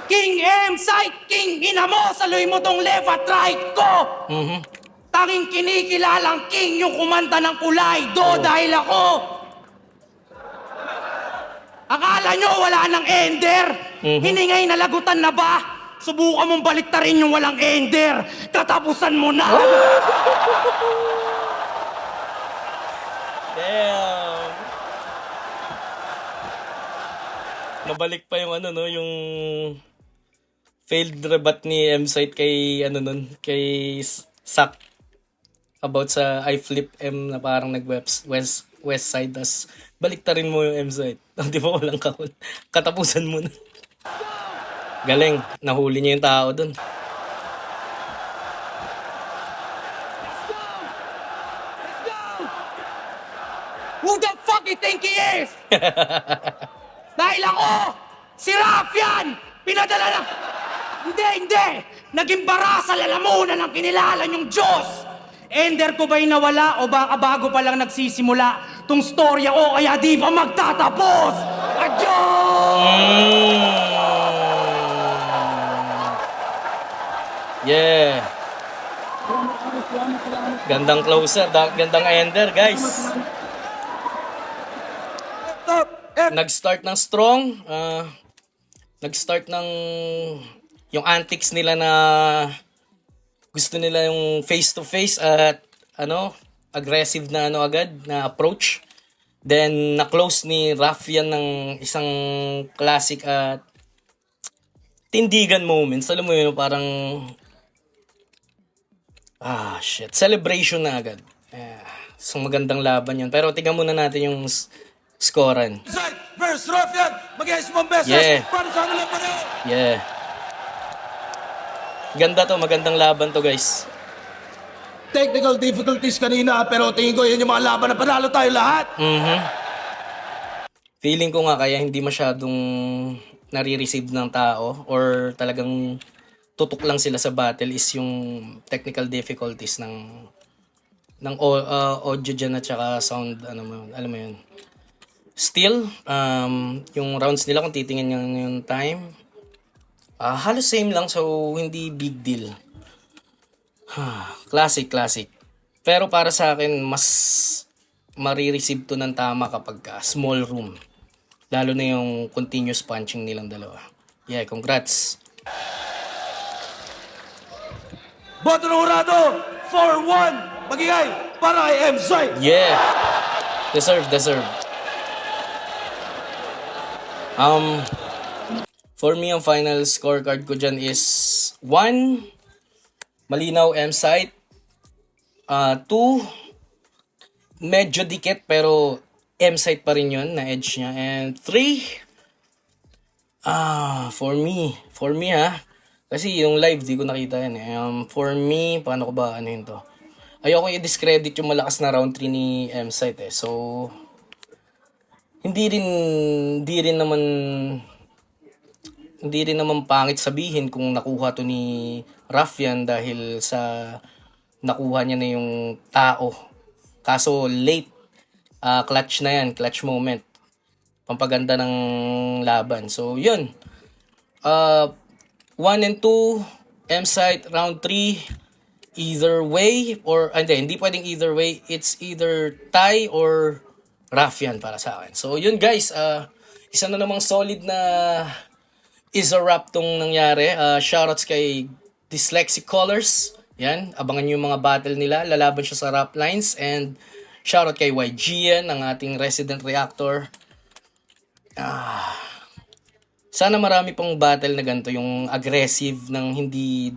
King M. Sight. King ina mo. Saluhin mo tong left at right ko. Tanging kinikilalang king yung kumanta ng kulay do dahil ako. Akala nyo wala nang ender? Hiningay na lagutan na ba? Subukan mong baliktarin yung walang ender. Katapusan mo na. Damn. Nabalik pa yung yung failed rebut ni M-Site kay kay Sak about sa I flip M na parang west side tas baliktarin mo yung M-Site. Di ba walang kahul? Katapusan mo na. Galing, nahuli niya yung tao dun. Who the fuck you think he is? Dahil ako, si Rafian, pinadala na... Hindi! Naging barasa lalamunan ng kinilalan yung Diyos! Ender ko ba'y nawala o baka bago pa lang nagsisimula tong storya ko kaya di pa magtatapos? Adios! Yeah. Gandang closer, gandang ender, guys. Top. Nag-start ng strong. Nag-start ng yung antics nila na gusto nila yung face-to-face at aggressive na agad na approach. Then, na-close ni Raffian ng isang classic at tindigan moments. Alam mo yun, parang celebration na agad. So, magandang laban yun. Pero tingnan muna natin yung scorean. Side versus Raffian. Mag-iayos mo ang beses. Yeah. Para sa kanila pareho. Yeah. Ganda to, magandang laban to, guys. Technical difficulties kanina, pero tingin ko yun yung mga laban na panalo tayo lahat. Feeling ko nga kaya hindi masyadong nare-receive ng tao or talagang tutok lang sila sa battle is yung technical difficulties ng audio dyan at saka sound, alam mo yun. Still, yung rounds nila kung titingnan yung time, halos same lang, so hindi big deal. Classic. Pero para sa akin, mas marireceive to ng tama kapag small room. Lalo na yung continuous punching nilang dalawa. Yeah, congrats. Boto ng Urado, 4-1. Magigay para kay M-Side. Yeah. Deserve. For me, ang final scorecard ko dyan is 1, malinaw M-Site. 2, medyo dikit pero M-Site pa rin yun na edge niya. And 3, for me kasi yung live di ko nakita yan eh. For me, paano ko ba yun to? Ayoko i-discredit yung malakas na round 3 ni M-Site eh. So, hindi rin naman pangit sabihin kung nakuha to ni Raffian dahil sa nakuha niya na yung tao. Kaso late, clutch na yan, clutch moment. Pampaganda ng laban. So yun. 1 and 2, M-Site, round 3, either way, or hindi pwedeng either way. It's either tie or Raffian para sa akin. So yun guys, isa na namang solid na is a wrap tong nangyari. Shoutouts kay Dyslexic Colors. Yan, abangan nyo yung mga battle nila. Lalaban siya sa rap lines. And shoutout kay YGN, ang ating resident reactor. Sana marami pang battle na ganito, yung aggressive ng hindi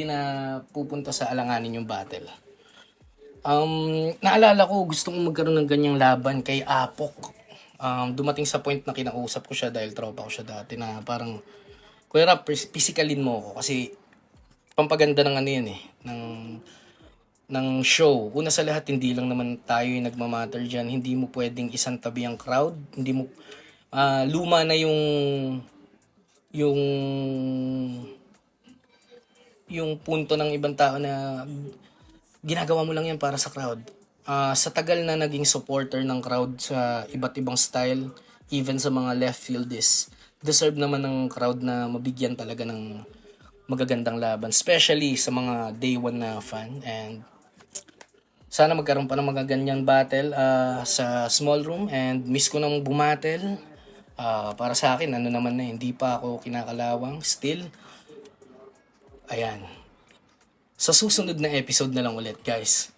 na pupunta sa alanganin yung battle. Naalala ko, gusto kong magkaroon ng ganyang laban kay Apok. Dumating sa point na kinausap ko siya dahil tropa ko siya dati na parang, Kuya Rap, physicalin mo ako kasi pampaganda ng yun eh, ng show. Una sa lahat, hindi lang naman tayo yung nagmamatter dyan. Hindi mo pwedeng isang tabi ang crowd. Hindi mo, luma na yung punto ng ibang tao na ginagawa mo lang yan para sa crowd. Sa tagal na naging supporter ng crowd sa iba't ibang style, even sa mga left fieldies, deserve naman ng crowd na mabigyan talaga ng magagandang laban, especially sa mga day one na fan. And sana magkaroon pa ng mga ganyang battle sa small room. And miss ko nang bumattle. Para sa akin, naman na, hindi pa ako kinakalawang. Still, ayan. Sa susunod na episode na lang ulit, guys.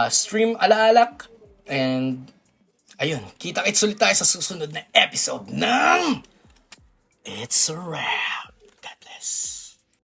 Stream alaalak. And, ayun, kita-kits ulit tayo sa susunod na episode ng It's a Wrap. God bless.